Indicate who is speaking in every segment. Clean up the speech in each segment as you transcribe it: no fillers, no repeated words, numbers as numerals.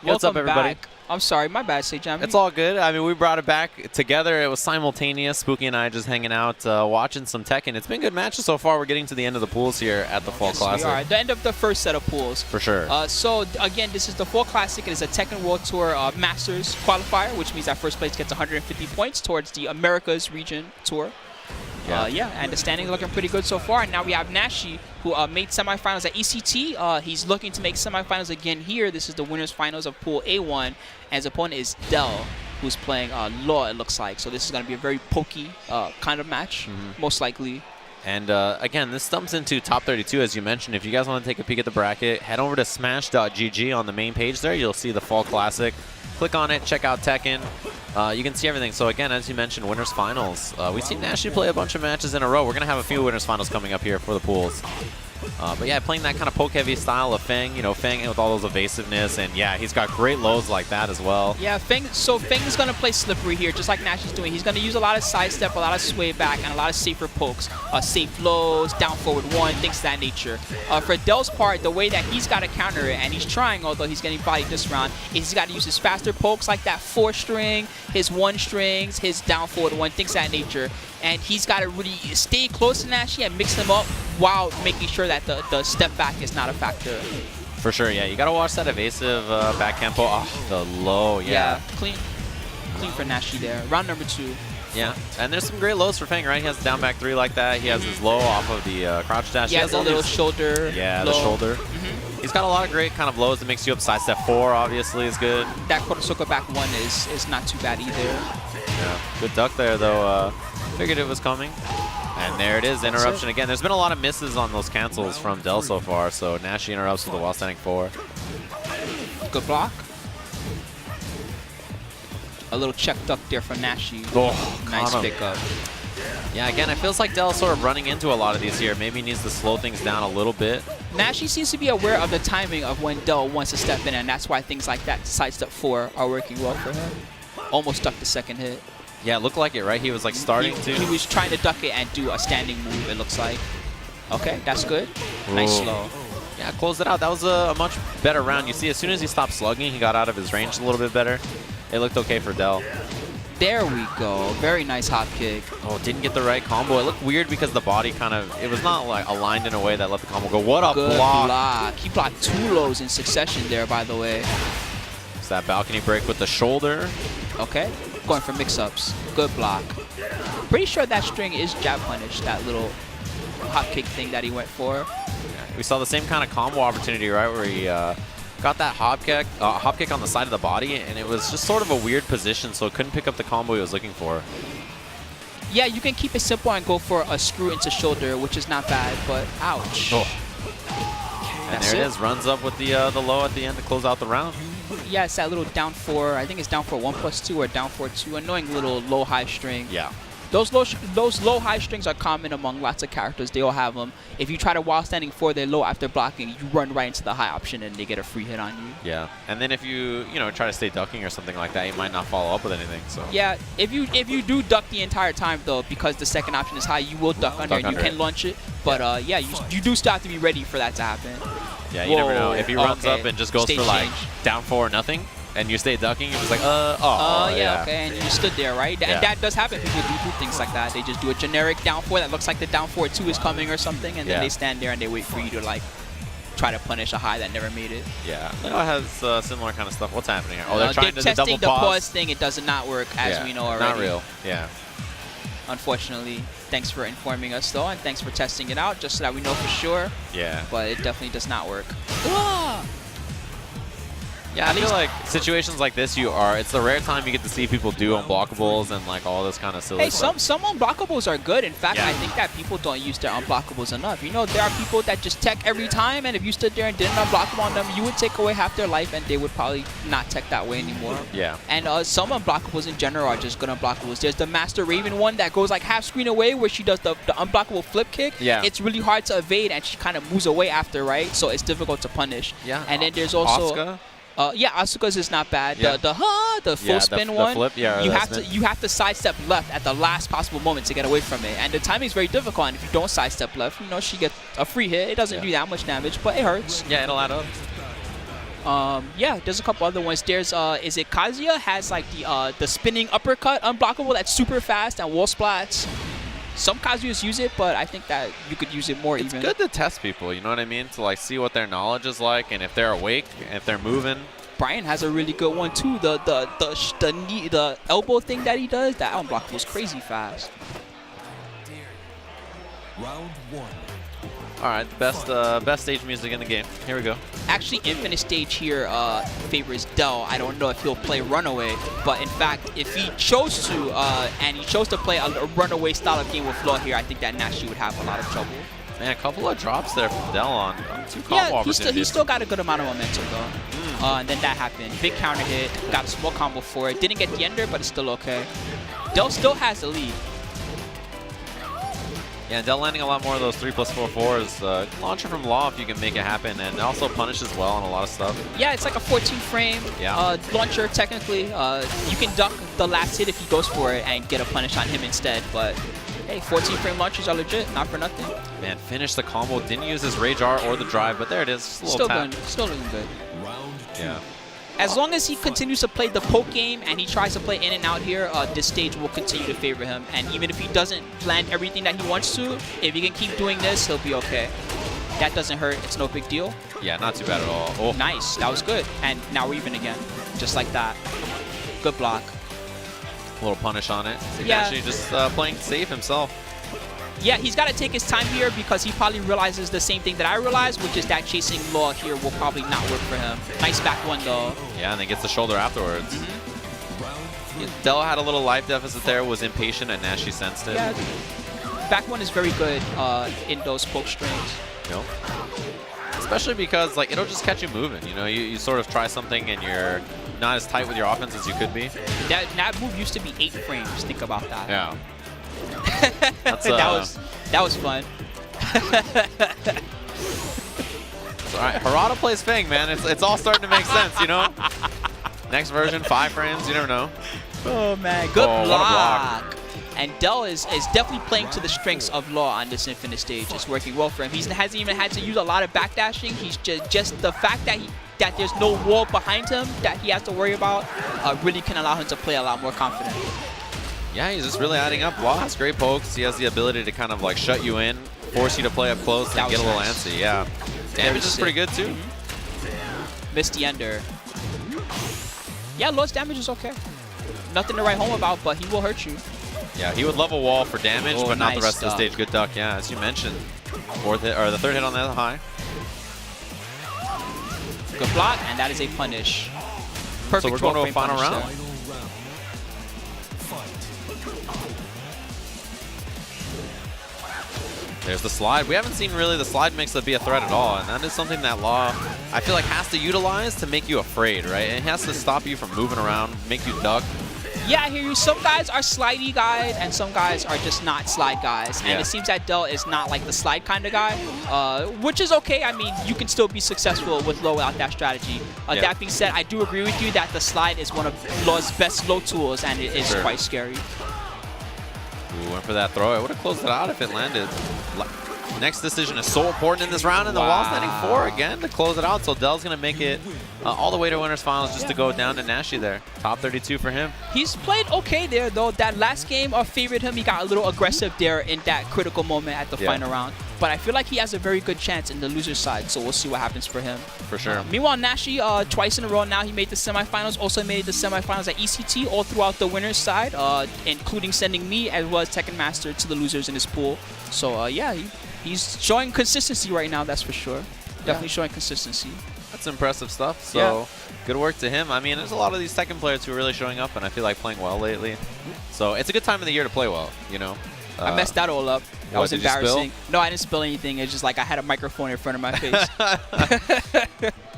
Speaker 1: What's up, everybody?
Speaker 2: Back. I'm sorry, my bad, Sejam.
Speaker 1: It's all good. I mean, we brought it back together. It was simultaneous. Spooky and I just hanging out, watching some Tekken. It's been good matches so far. We're getting to the end of the pools here at the Fall Classic.
Speaker 2: We are. The end of the first set of pools.
Speaker 1: For sure.
Speaker 2: So, again, this is the Fall Classic. It is a Tekken World Tour Masters qualifier, which means that first place gets 150 points towards the Americas region tour.
Speaker 1: Yeah.
Speaker 2: And the standings looking pretty good so far. And now we have Nashi, who made semifinals at ECT. He's looking to make semifinals again here. This is the winners finals of Pool A1. And his opponent is Dell, who's playing Law, it looks like. So this is going to be a very pokey kind of match, most likely.
Speaker 1: And again, this stumps into top 32, as you mentioned. If you guys want to take a peek at the bracket, head over to smash.gg on the main page there. You'll see the Fall Classic. Click on it, check out Tekken. You can see everything. So again, as you mentioned, winners finals. We've seen Nashi play a bunch of matches in a row. We're going to have a few winners finals coming up here for the pools. But yeah, playing that kind of poke-heavy style of Feng, you know, Feng with all those evasiveness, and yeah, he's got great lows like that as well.
Speaker 2: Yeah, Feng is going to play slippery here, just like Nash is doing. He's going to use a lot of sidestep, a lot of sway back, and a lot of safer pokes. Safe lows, down forward one, things of that nature. For Dell's part, the way that he's got to counter it, and he's trying, although he's getting bodied this round, is he's got to use his faster pokes like that 4-string, his 1-strings, his down forward one, things of that nature. And he's got to really stay close to Nashi and mix them up while making sure that the step back is not a factor.
Speaker 1: For sure, yeah. You got to watch that evasive back tempo. Oh, the low, yeah.
Speaker 2: Clean for Nashi there. Round number 2.
Speaker 1: Yeah, and there's some great lows for Feng, right? He has down back 3 like that. He has his low off of the crouch dash.
Speaker 2: He has a little shoulder.
Speaker 1: Yeah,
Speaker 2: low.
Speaker 1: The shoulder. He's got a lot of great kind of lows that mix you up. Sidestep 4 obviously is good.
Speaker 2: That Kotosoka back 1 is not too bad either.
Speaker 1: Yeah, good duck there though. Figured it was coming. And there it is, interruption again. There's been a lot of misses on those cancels from Dell so far, so Nashi interrupts with the while standing 4.
Speaker 2: Good block. A little check duck there for Nashi.
Speaker 1: Oh,
Speaker 2: nice pickup.
Speaker 1: Yeah, again, it feels like Dell's sort of running into a lot of these here. Maybe he needs to slow things down a little bit.
Speaker 2: Nashi seems to be aware of the timing of when Dell wants to step in, and that's why things like that sidestep 4 are working well for him. Almost ducked the second hit.
Speaker 1: Yeah, it looked like it, right? He was like starting to.
Speaker 2: He was trying to duck it and do a standing move, it looks like. Okay, that's good. Nice slow.
Speaker 1: Yeah, closed it out. That was a much better round. You see, as soon as he stopped slugging, he got out of his range a little bit better. It looked okay for Dell.
Speaker 2: There we go. Very nice hop kick.
Speaker 1: Oh, didn't get the right combo. It looked weird because the body kind of, it was not like aligned in a way that let the combo go. What a
Speaker 2: good
Speaker 1: block.
Speaker 2: He blocked 2 lows in succession there, by the way.
Speaker 1: It's that balcony break with the shoulder.
Speaker 2: Okay, going for mix-ups. Good block. Pretty sure that string is jab punish, that little hop kick thing that he went for.
Speaker 1: Yeah, we saw the same kind of combo opportunity, right, where he got that hop kick on the side of the body, and it was just sort of a weird position, so it couldn't pick up the combo he was looking for.
Speaker 2: Yeah, you can keep it simple and go for a screw into shoulder, which is not bad, but ouch.
Speaker 1: Oh. And there it is, runs up with the low at the end to close out the round.
Speaker 2: Yeah, it's that little down 4. I think it's down 4 1+2 or down 4-2. Annoying little low-high string.
Speaker 1: Yeah.
Speaker 2: Those low-high strings are common among lots of characters. They all have them. If you try to while standing 4 their low after blocking, you run right into the high option and they get a free hit on you.
Speaker 1: Yeah. And then if you try to stay ducking or something like that, you might not follow up with anything. So.
Speaker 2: Yeah. If you do duck the entire time though, because the second option is high, you will duck under and you can launch it. But yeah, you do still have to be ready for that to happen.
Speaker 1: Yeah, you never know. If he runs up and just goes for like down 4 or nothing, and you stay ducking, you're just like,
Speaker 2: yeah, okay, and you stood there, right?
Speaker 1: Yeah.
Speaker 2: And that does happen. People do things like that. They just do a generic down 4 that looks like the down 4-2 is coming or something, and then they stand there and they wait for you to like try to punish a high that never made it.
Speaker 1: Yeah, it has similar kind of stuff. What's happening here? Oh, they're trying to
Speaker 2: testing
Speaker 1: double pause.
Speaker 2: The pause thing. It does not work, as we know already.
Speaker 1: Not real. Yeah.
Speaker 2: Unfortunately, thanks for informing us though, and thanks for testing it out, just so that we know for sure.
Speaker 1: Yeah.
Speaker 2: But it definitely does not work.
Speaker 1: Yeah, I feel like situations like this, it's the rare time you get to see people do unblockables and like all this kind of silly stuff.
Speaker 2: Hey, some unblockables are good. In fact, I think that people don't use their unblockables enough. You know, there are people that just tech every time, and if you stood there and did an unblockable on them, you would take away half their life, and they would probably not tech that way anymore.
Speaker 1: Yeah.
Speaker 2: And some unblockables in general are just good unblockables. There's the Master Raven one that goes like half screen away, where she does the unblockable flip kick.
Speaker 1: Yeah.
Speaker 2: It's really hard to evade, and she kind of moves away after, right? So it's difficult to punish.
Speaker 1: Yeah.
Speaker 2: And then there's also
Speaker 1: Asuka?
Speaker 2: Yeah, Asuka's is not bad.
Speaker 1: Yeah.
Speaker 2: The full spin one.
Speaker 1: The flip, yeah,
Speaker 2: you have to sidestep left at the last possible moment to get away from it, and the timing is very difficult. And if you don't sidestep left, she gets a free hit. It doesn't do that much damage, but it hurts.
Speaker 1: Yeah, it'll add up.
Speaker 2: Yeah, there's a couple other ones. There's is it Kazuya has like the spinning uppercut unblockable that's super fast and wall splats. Some Kazuyas use it, but I think that you could use it more.
Speaker 1: It's good to test people, you know what I mean? To like see what their knowledge is like, and if they're awake, and if they're moving.
Speaker 2: Brian has a really good one too. The elbow thing that he does, that unblockable is crazy fast.
Speaker 3: Round 1.
Speaker 1: All right, best stage music in the game. Here we go.
Speaker 2: Actually, Infinite Stage here favors Dell. I don't know if he'll play Runaway, but in fact, if he chose to, and he chose to play a Runaway style of game with Law here, I think that Nashi would have a lot of trouble.
Speaker 1: Man, a couple of drops there from Dell on 2 combo opportunities.
Speaker 2: He still got a good amount of momentum though. And then that happened. Big counter hit, got a small combo for it. Didn't get the ender, but it's still okay. Dell still has the lead.
Speaker 1: Yeah, Dell landing a lot more of those 3+4/4s. Launcher from Law if you can make it happen, and also punish as well on a lot of stuff.
Speaker 2: Yeah, it's like a 14 frame launcher technically. You can duck the last hit if he goes for it and get a punish on him instead, but hey, 14 frame launchers are legit, not for nothing.
Speaker 1: Man, finished the combo, didn't use his Rage R or the drive, but there it is. Just a little tap.
Speaker 2: Still looking good.
Speaker 3: Round 2.
Speaker 1: Yeah.
Speaker 2: As long as he continues to play the poke game and he tries to play in and out here, this stage will continue to favor him. And even if he doesn't land everything that he wants to, if he can keep doing this, he'll be okay. That doesn't hurt. It's no big deal.
Speaker 1: Yeah, not too bad at all. Oh.
Speaker 2: Nice. That was good. And now we're even again. Just like that. Good block.
Speaker 1: A little punish on it.
Speaker 2: Yeah.
Speaker 1: Actually just playing safe himself.
Speaker 2: Yeah, he's got to take his time here because he probably realizes the same thing that I realized, which is that chasing Law here will probably not work for him. Nice back one, though.
Speaker 1: Yeah, and then gets the shoulder afterwards.
Speaker 2: Mm-hmm.
Speaker 1: Yeah, Dell had a little life deficit there, was impatient, and Nashi sensed it.
Speaker 2: Yeah, back one is very good in those poke strings.
Speaker 1: Yep. Especially because like it'll just catch you moving. You know, you sort of try something and you're not as tight with your offense as you could be.
Speaker 2: That move used to be 8 frames. Think about that.
Speaker 1: Yeah.
Speaker 2: That's, that was fun.
Speaker 1: It's all right. Harada plays Fang, man. It's all starting to make sense, you know? Next version, 5 frames. You never know.
Speaker 2: Oh, man. Good block.
Speaker 1: What a block.
Speaker 2: And Dell is definitely playing to the strengths of Law on this Infinite stage. It's working well for him. He hasn't even had to use a lot of backdashing. He's just the fact that there's no wall behind him that he has to worry about really can allow him to play a lot more confident.
Speaker 1: Yeah, he's just really adding up. Law has great pokes. He has the ability to kind of like shut you in, force you to play up close, and get a little antsy. Yeah. Damage is pretty good too.
Speaker 2: Mm-hmm. Missed the ender. Yeah, Law's damage is okay. Nothing to write home about, but he will hurt you.
Speaker 1: Yeah, he would love a wall for damage, but not the rest
Speaker 2: stuff.
Speaker 1: of the stage. Good duck, yeah, as you mentioned. Fourth hit, or the third hit on the high.
Speaker 2: Good block, and that is a punish. Perfect.
Speaker 1: So we're going to a final round.
Speaker 3: Final round. Fight.
Speaker 1: There's the slide. We haven't seen really the slide mix to be a threat at all, and that is something that Law, I feel like, has to utilize to make you afraid, right? And it has to stop you from moving around, make you duck.
Speaker 2: Yeah, I hear you. Some guys are slidey guys, and some guys are just not slide guys. And it seems that Dell is not like the slide kind of guy, which is okay. I mean, you can still be successful with Law without that strategy. That being said, I do agree with you that the slide is one of Law's best low tools, and it is quite scary.
Speaker 1: Ooh, went for that throw. It would have closed it out if it landed. Next decision is so important in this round, and the wall's landing 4 again to close it out. So Dell's going to make it all the way to winners finals just to go down to Nashi there. Top 32 for him.
Speaker 2: He's played okay there, though. That last game favored him. He got a little aggressive there in that critical moment at the final round. But I feel like he has a very good chance in the loser's side, so we'll see what happens for him.
Speaker 1: For sure.
Speaker 2: Meanwhile, Nashi, twice in a row now, he made the semifinals. Also made the semifinals at ECT all throughout the winner's side, including sending me as well as Tekken Master to the losers in his pool. So, yeah, he's showing consistency right now, that's for sure. Definitely showing consistency.
Speaker 1: That's impressive stuff. So good work to him. I mean, there's a lot of these Tekken players who are really showing up, and I feel like playing well lately. So it's a good time of the year to play well, you know.
Speaker 2: I messed that all up. That was
Speaker 1: did you
Speaker 2: embarrassing. No, I didn't spill anything. It's just like I had a microphone in front of my face.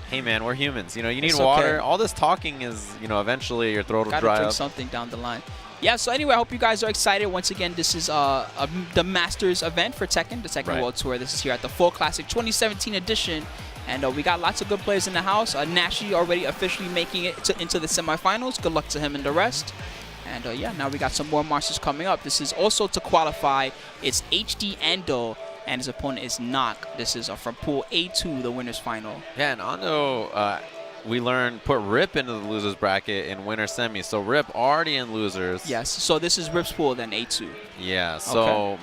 Speaker 1: Hey, man, we're humans. You know, you need
Speaker 2: It's
Speaker 1: water.
Speaker 2: okay.
Speaker 1: All this talking is, you know, eventually your throat will
Speaker 2: Gotta
Speaker 1: dry
Speaker 2: drink
Speaker 1: up.
Speaker 2: something down the line. Yeah, so anyway, I hope you guys are excited. Once again, this is the Masters event for Tekken, the Tekken World Tour. This is here at the Full Classic 2017 edition. And we got lots of good players in the house. Nashi already officially making it into the semifinals. Good luck to him and the rest. And yeah, now we got some more Masters coming up. This is also to qualify. It's HD Ando, and his opponent is Knock. This is from Pool A2, the winner's final.
Speaker 1: Yeah, and Ando, we learned put Rip into the losers bracket in winner semi. So Rip already in losers.
Speaker 2: Yes. So this is Rip's pool, then A2.
Speaker 1: Yeah. So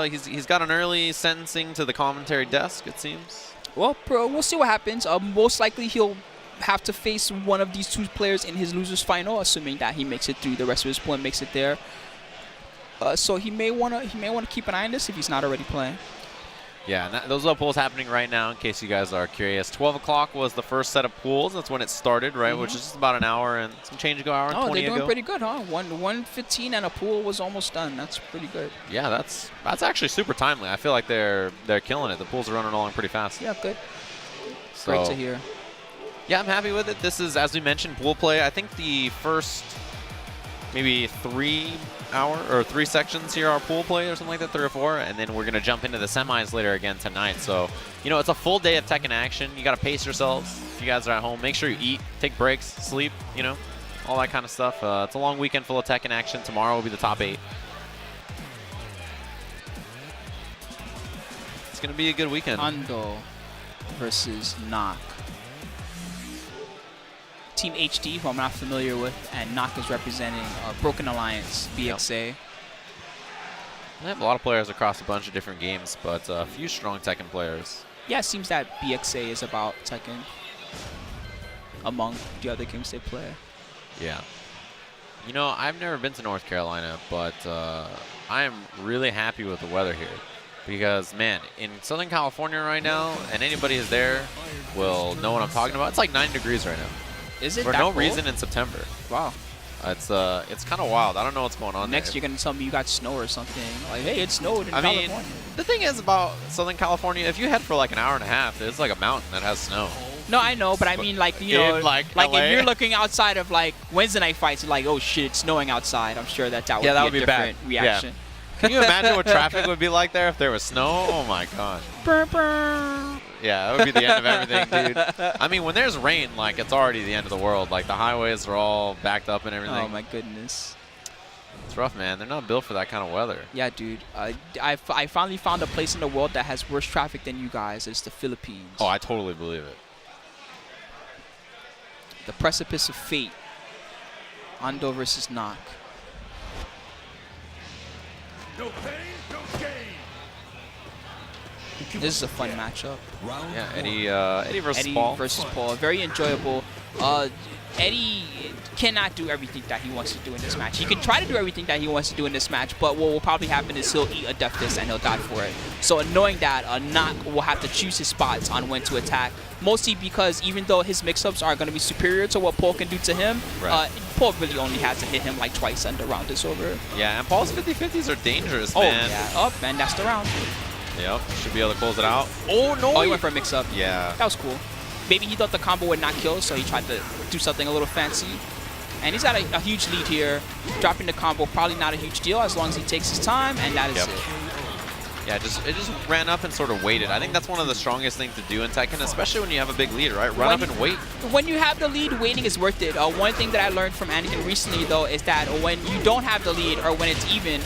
Speaker 1: he's got an early sentencing to the commentary desk, it seems.
Speaker 2: Well, we'll see what happens. Most likely he'll have to face one of these two players in his losers final, assuming that he makes it through the rest of his pool and makes it there. So he may wanna keep an eye on this if he's not already playing.
Speaker 1: Yeah, and those are pools happening right now, in case you guys are curious. 12 o'clock was the first set of pools. That's when it started, right? Which is just about an hour and some change ago, hour and 20 ago.
Speaker 2: Oh, they're doing pretty good, huh? 1:15 and a pool was almost done. That's pretty good.
Speaker 1: Yeah, that's actually super timely. I feel like they're killing it. The pools are running along pretty fast.
Speaker 2: Yeah, good.
Speaker 1: So,
Speaker 2: great to hear.
Speaker 1: Yeah, I'm happy with it. This is, as we mentioned, pool play. I think the first maybe 3 sections here are pool play or something like that, 3 or 4, and then we're going to jump into the semis later again tonight. So, you know, it's a full day of Tekken action. You got to pace yourselves. If you guys are at home, make sure you eat, take breaks, sleep, you know, all that kind of stuff. It's a long weekend full of Tekken action. Tomorrow will be the top 8. It's going to be a good weekend.
Speaker 2: Ando versus Knock. Team HD, who I'm not familiar with, and Knock is representing Broken Alliance, BXA.
Speaker 1: Yep. They have a lot of players across a bunch of different games, but a few strong Tekken players.
Speaker 2: Yeah, it seems that BXA is about Tekken among the other games they play.
Speaker 1: Yeah. You know, I've never been to North Carolina, but I am really happy with the weather here. Because, man, in Southern California right now, and anybody who's there will know what I'm talking about, it's like 90 degrees right now.
Speaker 2: Is it
Speaker 1: for
Speaker 2: that
Speaker 1: no
Speaker 2: cold?
Speaker 1: reason in September?
Speaker 2: Wow.
Speaker 1: It's kind of wild. I don't know what's going on
Speaker 2: Next,
Speaker 1: there.
Speaker 2: you're going to tell me you got snow or something. Like, hey, it snowed in California.
Speaker 1: I mean, the thing is about Southern California, if you head for like an hour and a half, there's like a mountain that has snow.
Speaker 2: No, I know, but I mean, like, you know,
Speaker 1: like
Speaker 2: if you're looking outside of, like, Wednesday night fights, like, oh, shit, it's snowing outside. I'm sure that would be a different reaction.
Speaker 1: Yeah. Can you imagine what traffic would be like there if there was snow? Oh, my gosh. Yeah, that would be the end of everything, dude. I mean, when there's rain, like, it's already the end of the world. Like, the highways are all backed up and everything.
Speaker 2: Oh, my goodness.
Speaker 1: It's rough, man. They're not built for that kind of weather.
Speaker 2: Yeah, dude. I finally found a place in the world that has worse traffic than you guys. It's the Philippines.
Speaker 1: Oh, I totally believe it.
Speaker 2: The precipice of fate. Ando versus Knock.
Speaker 3: No pain, no gain.
Speaker 2: This is a fun matchup.
Speaker 1: Yeah, Eddie versus Paul.
Speaker 2: Very enjoyable. Eddie cannot do everything that he wants to do in this match. He can try to do everything that he wants to do in this match, but what will probably happen is he'll eat a death fist and he'll die for it. So knowing that, Knock will have to choose his spots on when to attack, mostly because even though his mix-ups are going to be superior to what Paul can do to him, Paul really only has to hit him like twice and the round is over.
Speaker 1: Yeah, and Paul's 50-50s are dangerous,
Speaker 2: man.
Speaker 1: Oh,
Speaker 2: yeah. Oh, man, that's the round.
Speaker 1: Yep, should be able to close it out. Oh, no.
Speaker 2: Oh, he went for a mix-up.
Speaker 1: Yeah.
Speaker 2: That was cool. Maybe he thought the combo would not kill, so he tried to do something a little fancy. And he's got a huge lead here. Dropping the combo, probably not a huge deal as long as he takes his time, and that is it.
Speaker 1: Yeah, it just ran up and sort of waited. I think that's one of the strongest things to do in Tekken, especially when you have a big lead, right? Run up and wait.
Speaker 2: When you have the lead, waiting is worth it. One thing that I learned from Anakin recently, though, is that when you don't have the lead or when it's even,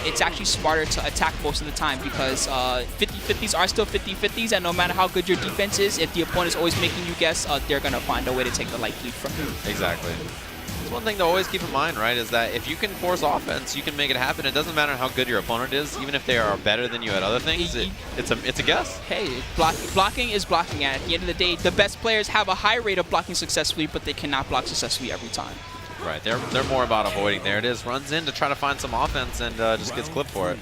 Speaker 2: it's actually smarter to attack most of the time because 50-50s are still 50-50s, and no matter how good your defense is, if the opponent is always making you guess, they're going to find a way to take the light lead from you.
Speaker 1: Exactly. One thing to always keep in mind, right, is that if you can force offense, you can make it happen. It doesn't matter how good your opponent is, even if they are better than you at other things. It's a guess.
Speaker 2: Hey, blocking is blocking. At the end of the day, the best players have a high rate of blocking successfully, but they cannot block successfully every time.
Speaker 1: Right, they're more about avoiding. There it is, runs in to try to find some offense and just gets clipped for it.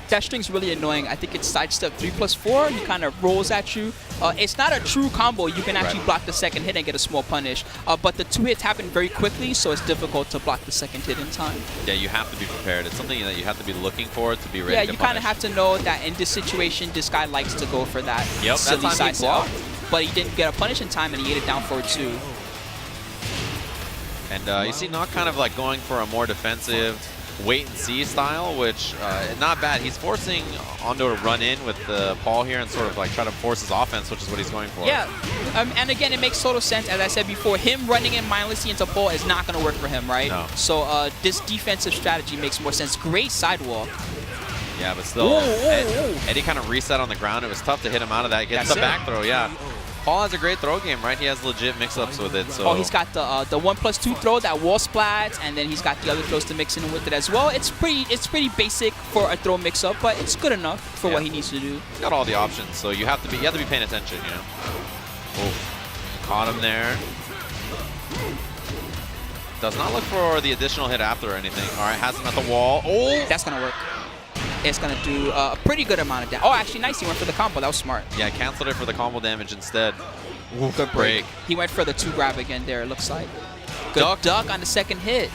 Speaker 2: That string's really annoying. I think it's sidestep 3+4. He kind of rolls at you. It's not a true combo. You can actually block the second hit and get a small punish. But the 2 hits happen very quickly, so it's difficult to block the second hit in time.
Speaker 1: Yeah, you have to be prepared. It's something that you have to be looking for to be ready to
Speaker 2: Yeah, you kind of have to know that in this situation, this guy likes to go for that silly sidestep. But he didn't get a punish in time, and he ate it down for 2.
Speaker 1: And you see Knock kind of like going for a more defensive wait-and-see style, which not bad. He's forcing Ando to run in with Paul here and sort of like try to force his offense, which is what he's going for.
Speaker 2: Yeah, and again, it makes total sense. As I said before, him running in mindlessly into Paul is not going to work for him, right?
Speaker 1: No.
Speaker 2: So this defensive strategy makes more sense. Great sidewalk.
Speaker 1: Yeah, but still, Eddie kind of reset on the ground. It was tough to hit him out of that. Gets the back throw, yeah. Paul has a great throw game, right? He has legit mix-ups with it. So.
Speaker 2: Oh, he's got the 1+2 throw, that wall splats, and then he's got the other throws to mix in with it as well. It's pretty basic for a throw mix-up, but it's good enough for what he needs to do.
Speaker 1: He's got all the options, so you have to be paying attention, you know. Oh, caught him there. Does not look for the additional hit after or anything. All right, has him at the wall. Oh,
Speaker 2: that's gonna work. It's gonna do a pretty good amount of damage. Oh, actually, nice. He went for the combo. That was smart.
Speaker 1: Yeah, canceled it for the combo damage instead.
Speaker 2: Ooh, good break. He went for the 2 grab again there, it looks like. Good duck on the second hit.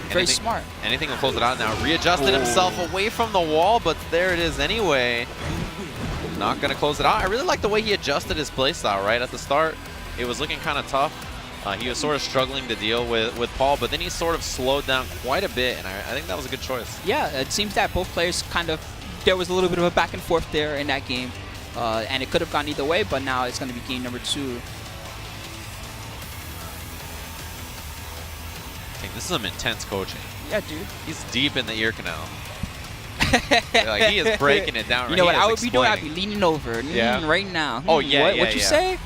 Speaker 2: Very smart.
Speaker 1: Anything will close it out now. Readjusted himself away from the wall, but there it is anyway. Not going to close it out. I really like the way he adjusted his playstyle, right? At the start, it was looking kind of tough. He was sort of struggling to deal with Paul, but then he sort of slowed down quite a bit, and I think that was a good choice.
Speaker 2: Yeah, it seems that both players kind of, there was a little bit of a back and forth there in that game. And it could have gone either way, but now it's going to be game number 2.
Speaker 1: I think this is some intense coaching.
Speaker 2: Yeah, dude.
Speaker 1: He's deep in the ear canal. Like, he is breaking it down.
Speaker 2: You know what I would be doing? I'd be leaning over right now.
Speaker 1: Oh, yeah,
Speaker 2: What you say?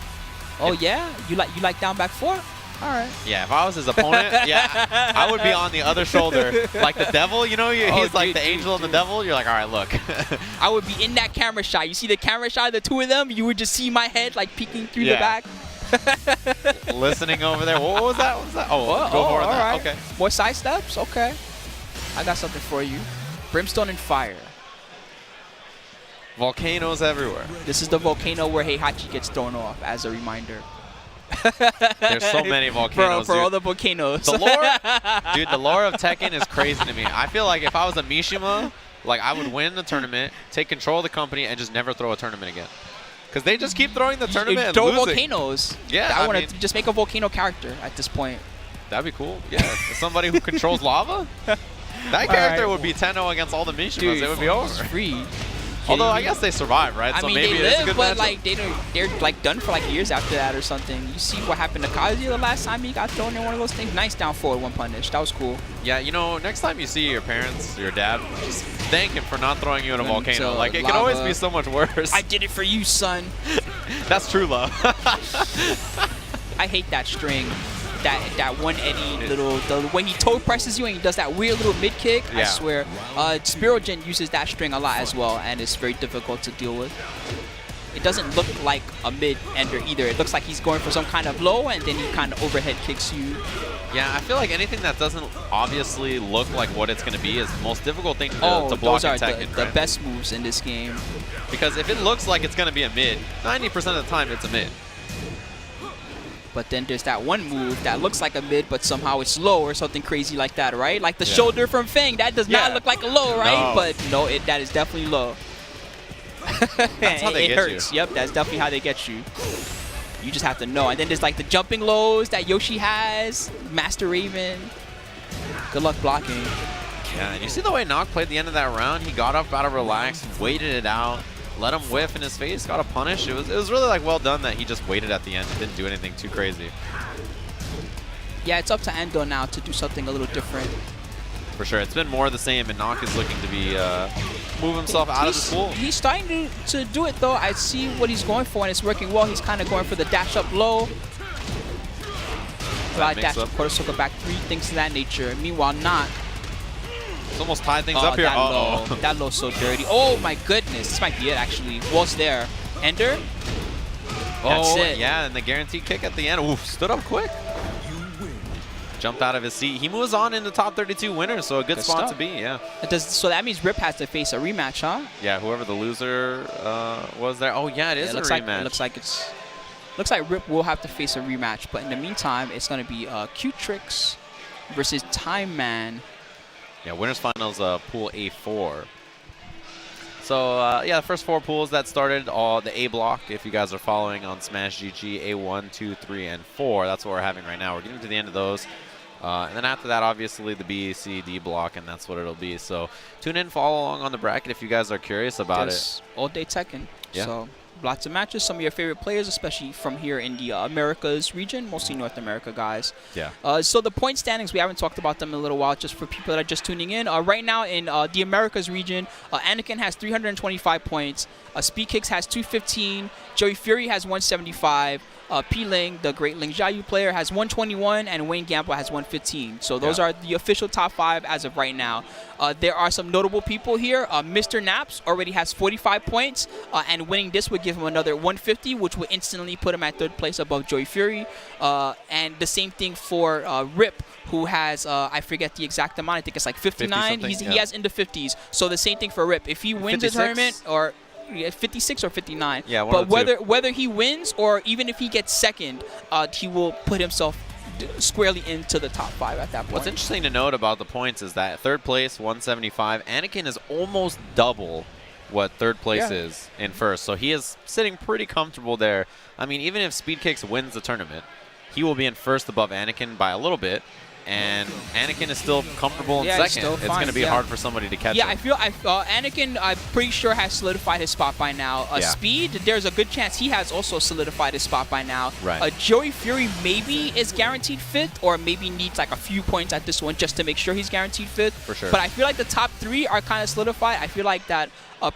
Speaker 2: Oh, yeah? You like down back 4? All right.
Speaker 1: Yeah, if I was his opponent, I would be on the other shoulder. Like the devil, you know? He's like the angel and the devil. You're like, all right, look.
Speaker 2: I would be in that camera shot. You see the camera shot of the 2 of them? You would just see my head like peeking through the back.
Speaker 1: Listening over there. What was that? Oh, go for it.
Speaker 2: All right.
Speaker 1: Okay.
Speaker 2: More side steps? Okay. I got something for you. Brimstone and fire.
Speaker 1: Volcanoes everywhere.
Speaker 2: This is the volcano where Heihachi gets thrown off, as a reminder.
Speaker 1: There's so many volcanoes,
Speaker 2: for all the volcanoes.
Speaker 1: The lore, dude, the lore of Tekken is crazy to me. I feel like if I was a Mishima, like I would win the tournament, take control of the company, and just never throw a tournament again. Because they just keep throwing the tournament and
Speaker 2: throw
Speaker 1: losing.
Speaker 2: Volcanoes.
Speaker 1: Yeah,
Speaker 2: I want to just make a volcano character at this point.
Speaker 1: That'd be cool. Yeah, somebody who controls lava. That character would be 10-0 against all the Mishimas.
Speaker 2: Dude,
Speaker 1: it would be over.
Speaker 2: Free.
Speaker 1: Although I guess they survive, right?
Speaker 2: I
Speaker 1: so
Speaker 2: mean,
Speaker 1: maybe
Speaker 2: they
Speaker 1: it's a
Speaker 2: live,
Speaker 1: good
Speaker 2: but
Speaker 1: matchup.
Speaker 2: like they're like done for like years after that or something. You see what happened to Kazuya the last time he got thrown in one of those things? Nice down forward 1 punish. That was cool.
Speaker 1: Yeah, you know, next time you see your parents, your dad, just thank him for not throwing you in a volcano. Like, it can always be so much worse.
Speaker 2: I did it for you, son.
Speaker 1: That's true love.
Speaker 2: I hate that string. That one Eddie when he toe presses you and he does that weird little mid kick.
Speaker 1: Yeah.
Speaker 2: I swear, Spirogen uses that string a lot as well, and it's very difficult to deal with. It doesn't look like a mid ender either. It looks like he's going for some kind of low, and then he kind of overhead kicks you.
Speaker 1: Yeah, I feel like anything that doesn't obviously look like what it's going to be is the most difficult thing to block
Speaker 2: those are
Speaker 1: in Tekken,
Speaker 2: the best moves in this game.
Speaker 1: Because if it looks like it's going to be a mid, 90% of the time it's a mid.
Speaker 2: But then there's that one move that looks like a mid, but somehow it's low or something crazy like that, right? Like the shoulder from Fang. That does not look like a low, right?
Speaker 1: No.
Speaker 2: But no, that is definitely low.
Speaker 1: That's how they
Speaker 2: it
Speaker 1: get
Speaker 2: hurts.
Speaker 1: you.
Speaker 2: Yep, that's definitely how they get you. You just have to know. And then there's like the jumping lows that Yoshi has, Master Raven. Good luck blocking.
Speaker 1: Yeah, and you see the way Nock played the end of that round? He got up out of relax, waited it out, let him whiff in his face, got a punish. It was really like well done that he just waited at the end and didn't do anything too crazy.
Speaker 2: Yeah, it's up to Ando now to do something a little different.
Speaker 1: For sure. It's been more of the same, and Nock is looking to be move himself out of the pool.
Speaker 2: He's starting to do it, though. I see what he's going for, and it's working well. He's kind of going for the dash up low. Dash up, quarter circle back 3, things of that nature. Meanwhile, Nock.
Speaker 1: It's almost tied things up here.
Speaker 2: That low's so dirty. Oh, my goodness. This might be it, actually. What's there? Ender? That's it.
Speaker 1: Yeah, and the guaranteed kick at the end. Oof, stood up quick. Jumped out of his seat. He moves on in the top 32 winners, so a good spot to be, yeah.
Speaker 2: So that means Rip has to face a rematch, huh?
Speaker 1: Yeah, whoever the loser was there. Oh, yeah, it is a rematch.
Speaker 2: Looks like Rip will have to face a rematch, but in the meantime, it's going to be Q-Trix versus Time Man.
Speaker 1: Yeah, winners finals pool A4. So, yeah, the first 4 pools that started, all the A block, if you guys are following on Smash GG, A1, 2, 3, and 4. That's what we're having right now. We're getting to the end of those. And then after that, obviously, the B, C, D block, and that's what it'll be. So tune in, follow along on the bracket if you guys are curious about it.
Speaker 2: All day Tekken.
Speaker 1: Yeah.
Speaker 2: So lots of matches. Some of your favorite players, especially from here in the Americas region, mostly North America guys.
Speaker 1: Yeah.
Speaker 2: So the point standings, we haven't talked about them in a little while, just for people that are just tuning in. Right now in the Americas region, Anakin has 325 points. Speedkicks has 215. Joey Fury has 175. P-Ling, the great Ling Xiaoyu player, has 121, and Wayne Gamble has 115. So those are the official top 5 as of right now. There are some notable people here. Mr. Naps already has 45 points, and winning this would give him another 150, which would instantly put him at 3rd place above Joey Fury. And the same thing for Rip, who has, I forget the exact amount, I think it's like 59. He has in the 50s. So the same thing for Rip. If he wins 56? A tournament, or 56 or 59.
Speaker 1: Yeah,
Speaker 2: but whether he wins or even if he gets second, he will put himself squarely into the top 5 at that point.
Speaker 1: What's interesting to note about the points is that 3rd place, 175, Anakin is almost double what 3rd place is in 1st. So he is sitting pretty comfortable there. I mean, even if Speedkicks wins the tournament, he will be in 1st above Anakin by a little bit. And Anakin is still comfortable in 2nd. It's going to be hard for somebody to catch him.
Speaker 2: I feel Anakin, I'm pretty sure, has solidified his spot by now. Speed, there's a good chance he has also solidified his spot by now.
Speaker 1: Right.
Speaker 2: Joey Fury maybe is guaranteed 5th, or maybe needs like a few points at this one just to make sure he's guaranteed 5th.
Speaker 1: For sure.
Speaker 2: But I feel like the top 3 are kind of solidified. I feel like that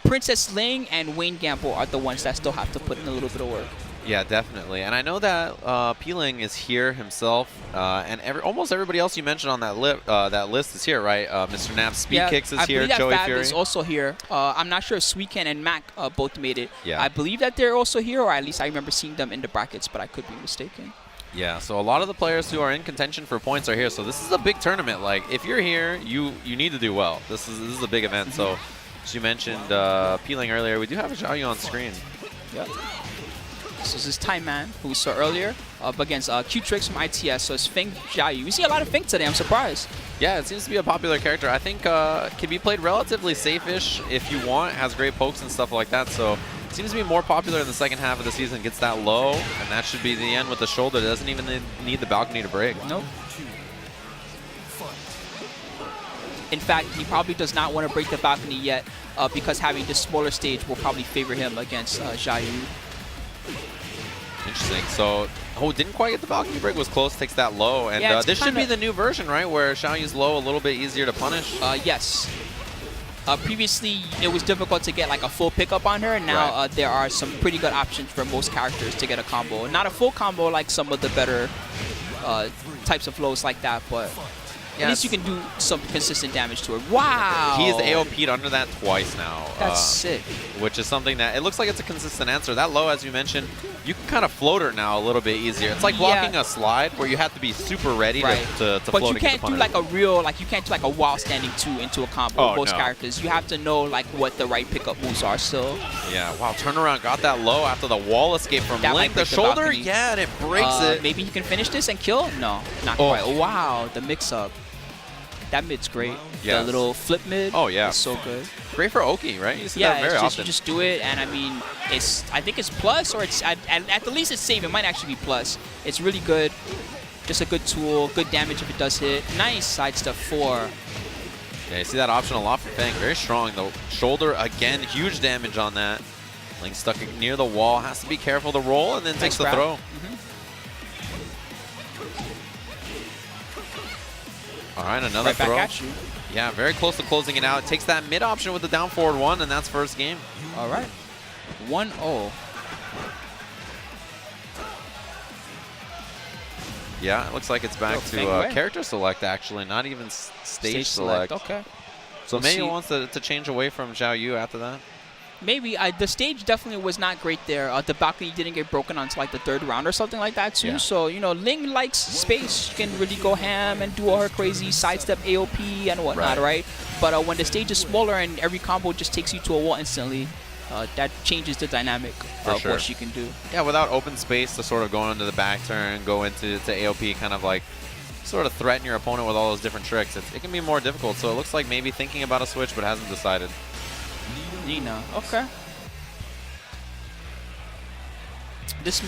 Speaker 2: Princess Ling and Wayne Gamble are the ones that still have to put in a little bit of work.
Speaker 1: Yeah, definitely. And I know that P-Ling is here himself, and almost everybody else you mentioned on that list is here, right? Mr. Knapp, Speedkicks is here, Joey
Speaker 2: Fab
Speaker 1: Fury
Speaker 2: is also here. I'm not sure if Sweetcan and Mac both made it.
Speaker 1: Yeah.
Speaker 2: I believe that they're also here, or at least I remember seeing them in the brackets, but I could be mistaken.
Speaker 1: Yeah, so a lot of the players who are in contention for points are here. So this is a big tournament. Like, if you're here, you need to do well. This is a big event. So, as you mentioned P-Ling earlier, we do have a Xiaoyu on screen.
Speaker 2: Yep. So this is Time Man, who we saw earlier, up against Q-Trix from ITS. So it's Feng Xiaoyu. We see a lot of Feng today. I'm surprised.
Speaker 1: Yeah, it seems to be a popular character. I think can be played relatively safe-ish if you want. Has great pokes and stuff like that. So it seems to be more popular in the 2nd half of the season. Gets that low, and that should be the end with the shoulder. Doesn't even need the balcony to break.
Speaker 2: Nope. In fact, he probably does not want to break the balcony yet because having this smaller stage will probably favor him against Xiaoyu.
Speaker 1: Interesting. So, didn't quite get the balcony break. Was close. Takes that low, and this should be the new version, right? Where Xiaoyu's low a little bit easier to punish.
Speaker 2: Yes. Previously, it was difficult to get like a full pickup on her, and now there are some pretty good options for most characters to get a combo. Not a full combo like some of the better types of lows like that, but at least you can do some consistent damage to her. Wow!
Speaker 1: He is AOP'd under that twice now.
Speaker 2: That's sick.
Speaker 1: Which is something that, it looks like it's a consistent answer. That low, as you mentioned, you can kind of float her now a little bit easier. It's like blocking a slide where you have to be super ready to float.
Speaker 2: But you can't do like a real, you can't do like a while standing 2 into a combo with most characters. You have to know like what the right pickup moves are still.
Speaker 1: Yeah, wow, turnaround got that low after the wall escape from Link. The shoulder, and it breaks it.
Speaker 2: Maybe he can finish this and kill? No, not quite. Wow, the mix-up. That mid's great.
Speaker 1: Yeah.
Speaker 2: The little flip mid.
Speaker 1: Oh, yeah.
Speaker 2: Is so good.
Speaker 1: Great for Oki, right? You see that very often.
Speaker 2: You just do it, and I mean, I think it's plus, or it's at the least it's safe. It might actually be plus. It's really good. Just a good tool. Good damage if it does hit. Nice sidestep 4.
Speaker 1: Yeah, you see that option a lot for Feng. Very strong. The shoulder, again, huge damage on that. Link stuck near the wall. Has to be careful to roll, and then takes the throw. All right, another throw.
Speaker 2: Back at you.
Speaker 1: Yeah, very close to closing it out. Takes that mid option with the down forward 1, and that's first game.
Speaker 2: All right. 1-0.
Speaker 1: Yeah, it looks like it's back to character select, actually, not even stage select.
Speaker 2: Okay.
Speaker 1: So maybe he wants to change away from Xiaoyu after that.
Speaker 2: Maybe. The stage definitely was not great there. The balcony didn't get broken until like the 3rd round or something like that too. Yeah. So, Ling likes space. She can really go ham and do all her crazy sidestep AOP and whatnot, right? But when the stage is smaller and every combo just takes you to a wall instantly, that changes the dynamic of what she can do.
Speaker 1: Yeah, without open space to sort of go into the back turn, go into AOP, kind of like sort of threaten your opponent with all those different tricks. It can be more difficult. So it looks like maybe thinking about a switch but hasn't decided.
Speaker 2: Nina. Okay. This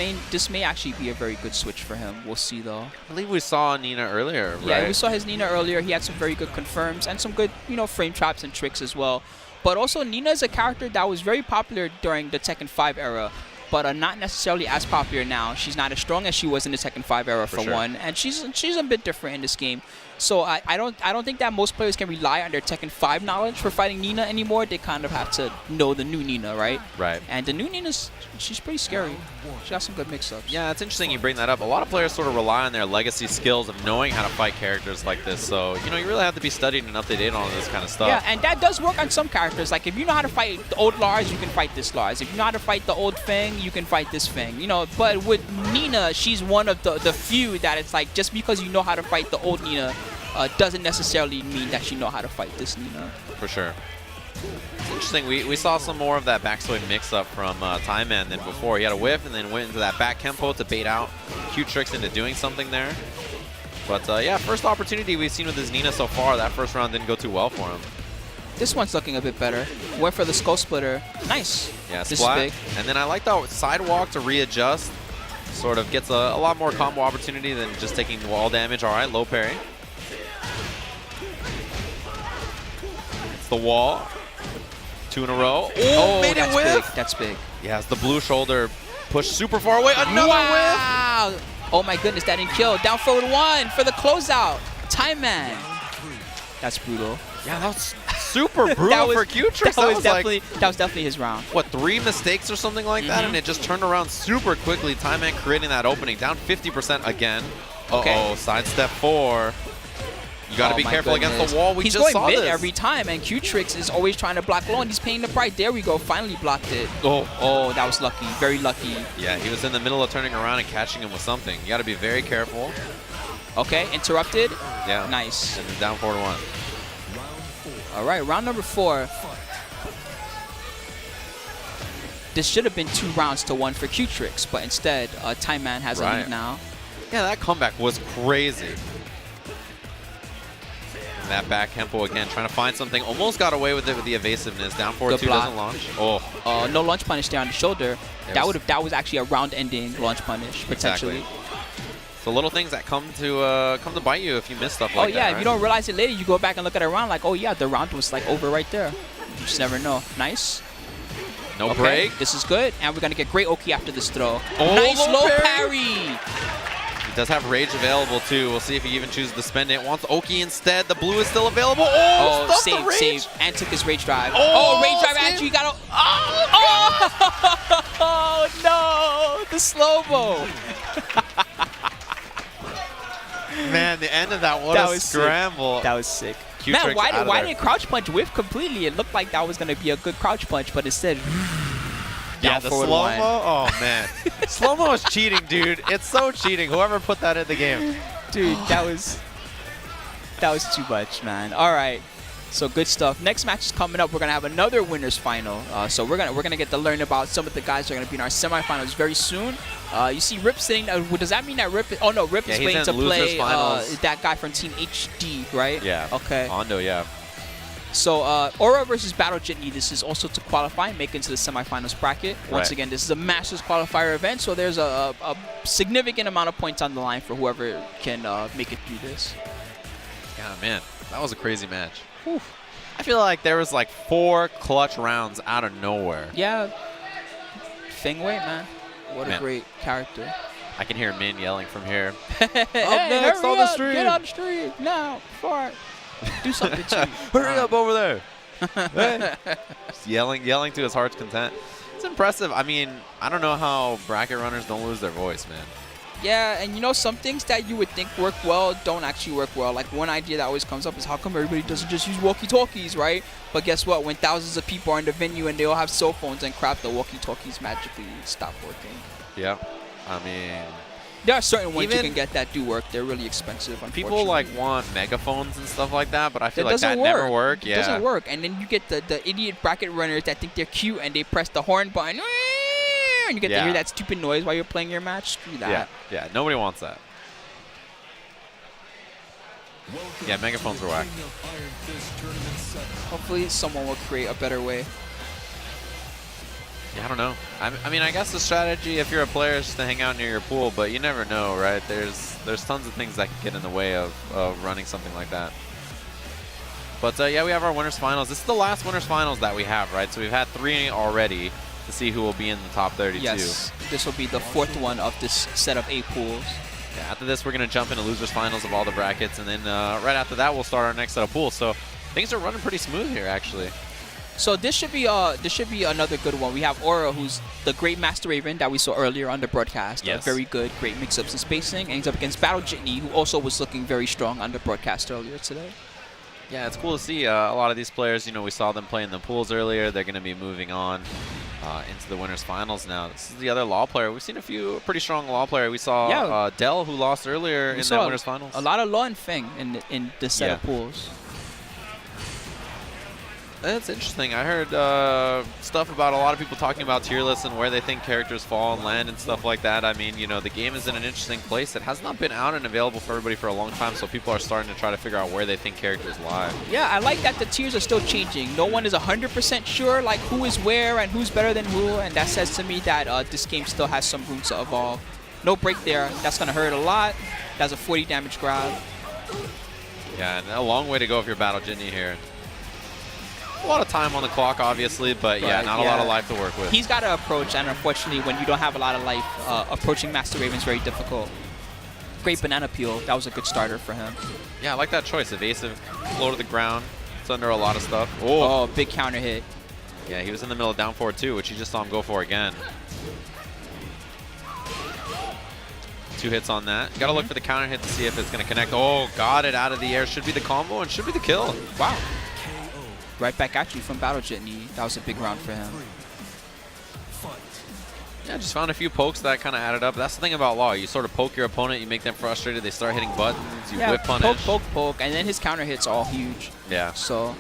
Speaker 2: may actually be a very good switch for him. We'll see though.
Speaker 1: I believe we saw Nina earlier, right?
Speaker 2: Yeah, we saw his Nina earlier. He had some very good confirms and some good, frame traps and tricks as well. But also, Nina is a character that was very popular during the Tekken 5 era, but not necessarily as popular now. She's not as strong as she was in the Tekken 5 era, for
Speaker 1: sure.
Speaker 2: one, and she's a bit different in this game. So I don't think that most players can rely on their Tekken 5 knowledge for fighting Nina anymore. They kind of have to know the new Nina, right?
Speaker 1: Right.
Speaker 2: And the new Nina's, she's pretty scary. She got some good mix-ups.
Speaker 1: Yeah, it's interesting you bring that up. A lot of players sort of rely on their legacy skills of knowing how to fight characters like this. So, you know, you really have to be studied and up to date on this kind of stuff.
Speaker 2: Yeah, and that does work on some characters. Like, if you know how to fight the old Lars, you can fight this Lars. If you know how to fight the old Fang, you can fight this Fang. You know, but with Nina, she's one of the few that it's like, just because you know how to fight the old Nina doesn't necessarily mean that you know how to fight this Nina.
Speaker 1: For sure. It's interesting. We saw some more of that backswing mix-up from Time Man than before. He had a whiff and then went into that back Kempo to bait out Q Tricks into doing something there. But yeah, first opportunity we've seen with his Nina so far. That first round didn't go too well for him.
Speaker 2: This one's looking a bit better. Went for the skull splitter. Nice.
Speaker 1: Yeah,
Speaker 2: this
Speaker 1: splat.
Speaker 2: is big.
Speaker 1: And then I like the sidewalk to readjust. Sort of gets a lot more combo opportunity than just taking wall damage. All right, low parry. It's the wall. 2 in a row.
Speaker 2: Oh,
Speaker 1: made
Speaker 2: that's
Speaker 1: it whiff.
Speaker 2: big. That's big.
Speaker 1: Yeah, it's the blue shoulder pushed super far away. Another whiff.
Speaker 2: Wow. Oh my goodness, that didn't kill. Down forward 1 for the closeout. Time Man. That's brutal.
Speaker 1: Yeah, that was super brutal for Q Tricks.
Speaker 2: That was definitely his round.
Speaker 1: What, 3 mistakes or something like that, and it just turned around super quickly. Time Man creating that opening, down 50% again.
Speaker 2: Okay.
Speaker 1: Sidestep 4. You got to be careful against the wall.
Speaker 2: He's
Speaker 1: just
Speaker 2: going mid
Speaker 1: this.
Speaker 2: every time, and Q Tricks is always trying to block low, and he's paying the price. There we go. Finally blocked it. Oh, that was lucky. Very lucky.
Speaker 1: Yeah, he was in the middle of turning around and catching him with something. You got to be very careful.
Speaker 2: Okay, interrupted.
Speaker 1: Yeah.
Speaker 2: Nice.
Speaker 1: And then down 4-1.
Speaker 2: All right, round number 4. This should have been 2 rounds to 1 for Q Tricks, but instead, Time Man has a lead now.
Speaker 1: Yeah, that comeback was crazy. And that back tempo again, trying to find something. Almost got away with it with the evasiveness. Down 4-2 doesn't launch. Oh.
Speaker 2: No launch punish there on the shoulder. That was actually a round-ending launch punish potentially.
Speaker 1: Exactly. So little things that come to bite you if you miss stuff like that.
Speaker 2: Oh yeah,
Speaker 1: right?
Speaker 2: if you don't realize it later, you go back and look at a round like, oh yeah, the round was like over right there. You just never know. Nice.
Speaker 1: No break.
Speaker 2: This is good, and we're gonna get great Oki after this throw.
Speaker 1: Oh,
Speaker 2: nice low
Speaker 1: parry.
Speaker 2: parry.
Speaker 1: He does have rage available too. We'll see if he even chooses to spend it. Wants Oki instead. The blue is still available. Oh,
Speaker 2: save, and took his rage drive.
Speaker 1: Oh,
Speaker 2: rage drive at you. You gotta. Oh no, the slow-mo.
Speaker 1: Man, the end of that, what
Speaker 2: that
Speaker 1: a
Speaker 2: was
Speaker 1: scramble.
Speaker 2: Sick. That was sick.
Speaker 1: Man,
Speaker 2: why didn't crouch punch whiff completely? It looked like that was going to be a good crouch punch, but instead,
Speaker 1: yeah, the slow-mo, oh man. Slow-mo is cheating, dude. It's so cheating. Whoever put that in the game.
Speaker 2: Dude, that was too much, man. All right. So good stuff. Next match is coming up. We're gonna have another winners final. So we're gonna get to learn about some of the guys that are gonna be in our semifinals very soon. You see Rip sitting. Does that mean that Rip? Oh no, Rip is waiting to play that guy from Team HD, right?
Speaker 1: Yeah.
Speaker 2: Okay.
Speaker 1: Ando, yeah.
Speaker 2: So Aura versus Battle Jitney. This is also to qualify and make it into the semifinals bracket. Once again, this is a Masters qualifier event, so there's a significant amount of points on the line for whoever can make it through this.
Speaker 1: Yeah, man, that was a crazy match.
Speaker 2: Whew.
Speaker 1: I feel like there was like 4 clutch rounds out of nowhere.
Speaker 2: Yeah. Feng Wei, man. What a great character.
Speaker 1: I can hear Min yelling from here.
Speaker 2: Hey,
Speaker 1: next on the stream.
Speaker 2: Get on the stream now. Fart. Do something to me.
Speaker 1: Hurry up over there. Hey. Just yelling to his heart's content. It's impressive. I mean, I don't know how bracket runners don't lose their voice, man.
Speaker 2: Yeah, and you know, some things that you would think work well don't actually work well. Like, one idea that always comes up is how come everybody doesn't just use walkie-talkies, right? But guess what? When thousands of people are in the venue and they all have cell phones and crap, the walkie-talkies magically stop working.
Speaker 1: Yeah. I mean,
Speaker 2: there are certain ones you can get that do work. They're really expensive,
Speaker 1: people like want megaphones and stuff like that, but I feel like that never work. Yeah.
Speaker 2: It doesn't work. And then you get the idiot bracket runners that think they're cute and they press the horn button. And you get to hear that stupid noise while you're playing your match. Screw that.
Speaker 1: Yeah, nobody wants that. Yeah, megaphones are whack.
Speaker 2: Hopefully someone will create a better way.
Speaker 1: Yeah, I don't know. I mean, I guess the strategy, if you're a player, is just to hang out near your pool, but you never know, right? There's tons of things that can get in the way of running something like that. But yeah, we have our winners finals. This is the last winners finals that we have, right? So we've had 3 already to see who will be in the top 32.
Speaker 2: Yes, this will be the 4th one of this set of 8 pools.
Speaker 1: Yeah, after this, we're going to jump into losers finals of all the brackets, and then right after that, we'll start our next set of pools. So things are running pretty smooth here, actually.
Speaker 2: So this should be another good one. We have Aura, who's the great Master Raven that we saw earlier on the broadcast.
Speaker 1: Yes.
Speaker 2: Very good, great mix-ups and spacing. And he's up against Batl Jitney, who also was looking very strong on the broadcast earlier today.
Speaker 1: Yeah, it's cool to see a lot of these players. You know, we saw them play in the pools earlier. They're going to be moving on into the winners finals now. This is the other Law player. We've seen a few pretty strong Law player. We saw Dell, who lost earlier in that winners finals.
Speaker 2: A lot of Law and Feng in this set of pools.
Speaker 1: That's interesting. I heard stuff about a lot of people talking about tier lists and where they think characters fall and land and stuff like that. I mean, you know, the game is in an interesting place. It has not been out and available for everybody for a long time, so people are starting to try to figure out where they think characters lie.
Speaker 2: Yeah, I like that the tiers are still changing. No one is 100% sure, like, who is where and who's better than who, and that says to me that this game still has some room to evolve. No break there. That's going to hurt a lot. That's a 40 damage grab.
Speaker 1: Yeah, and a long way to go if you're Batl Jitney here. A lot of time on the clock, obviously, but yeah, not a lot of life to work with.
Speaker 2: He's got to approach, and unfortunately, when you don't have a lot of life, approaching Master Raven is very difficult. Great banana peel. That was a good starter for him.
Speaker 1: Yeah, I like that choice. Evasive, low to the ground. It's under a lot of stuff.
Speaker 2: Oh, big counter hit.
Speaker 1: Yeah, he was in the middle of down forward too, which you just saw him go for again. 2 hits on that. Got to look for the counter hit to see if it's going to connect. Oh, got it out of the air. Should be the combo and should be the kill.
Speaker 2: Wow. Right back at you from Batl Jitney. That was a big round for him.
Speaker 1: Yeah, just found a few pokes that kind of added up. That's the thing about Law. You sort of poke your opponent, you make them frustrated, they start hitting buttons, you whip punish.
Speaker 2: Poke, and then his counter hits are all huge.
Speaker 1: Yeah.
Speaker 2: So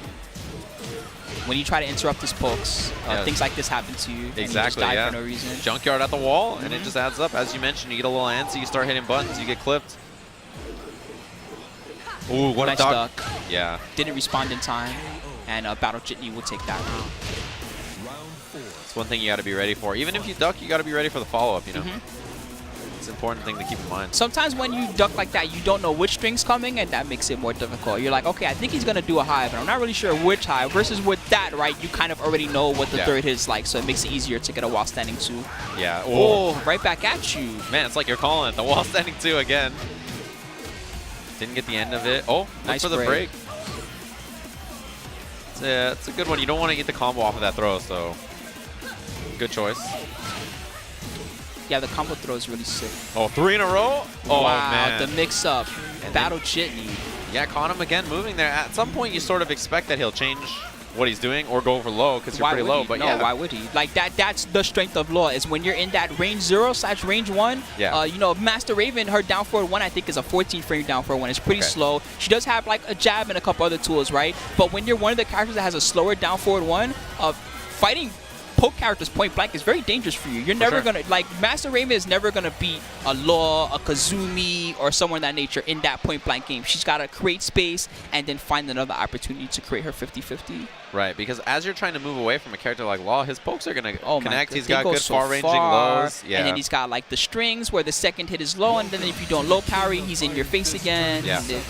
Speaker 2: when you try to interrupt his pokes, things like this happen to you.
Speaker 1: Exactly,
Speaker 2: and you just die for no reason.
Speaker 1: Junkyard at the wall, and it just adds up. As you mentioned, you get a little antsy, you start hitting buttons, you get clipped. Ooh, what
Speaker 2: nice
Speaker 1: a duck.
Speaker 2: Yeah. Didn't respond in time. And Batl Jitney will take that round.
Speaker 1: It's one thing you got to be ready for. Even if you duck, you got to be ready for the follow-up, you know? It's an important thing to keep in mind.
Speaker 2: Sometimes when you duck like that, you don't know which string's coming, and that makes it more difficult. You're like, okay, I think he's going to do a high, but I'm not really sure which high. Versus with that, right, you kind of already know what the third hit is like, so it makes it easier to get a wall standing 2.
Speaker 1: Yeah.
Speaker 2: Oh, right back at you.
Speaker 1: Man, it's like you're calling it. The wall standing 2 again. Didn't get the end of it. Oh, nice for the break. Yeah, it's a good one. You don't want to get the combo off of that throw, so good choice.
Speaker 2: Yeah, the combo throw is really sick.
Speaker 1: Oh, 3 in a row? Oh,
Speaker 2: wow,
Speaker 1: man.
Speaker 2: the mix-up. Batl Jitney.
Speaker 1: Yeah, caught him again moving there. At some point, you sort of expect that he'll change what he's doing or go for low because you're pretty low. But
Speaker 2: no, why would he? Like, that's the strength of Law, is when you're in that range 0/range 1.
Speaker 1: Yeah.
Speaker 2: You know, Master Raven, her down forward 1, I think, is a 14-frame down forward 1. It's pretty slow. She does have, like, a jab and a couple other tools, right? But when you're one of the characters that has a slower down forward 1, fighting poke characters point blank is very dangerous for you. You're never gonna, like, Master Raven is never gonna beat a Law, a Kazumi, or someone of that nature in that point blank game. She's gotta create space and then find another opportunity to create her 50-50.
Speaker 1: Right, because as you're trying to move away from a character like Law, his pokes are gonna connect. He's got good far-ranging lows. Yeah.
Speaker 2: And then he's got, like, the strings where the second hit is low, and then if you don't low parry, he's in your face again.
Speaker 1: Yeah.
Speaker 2: And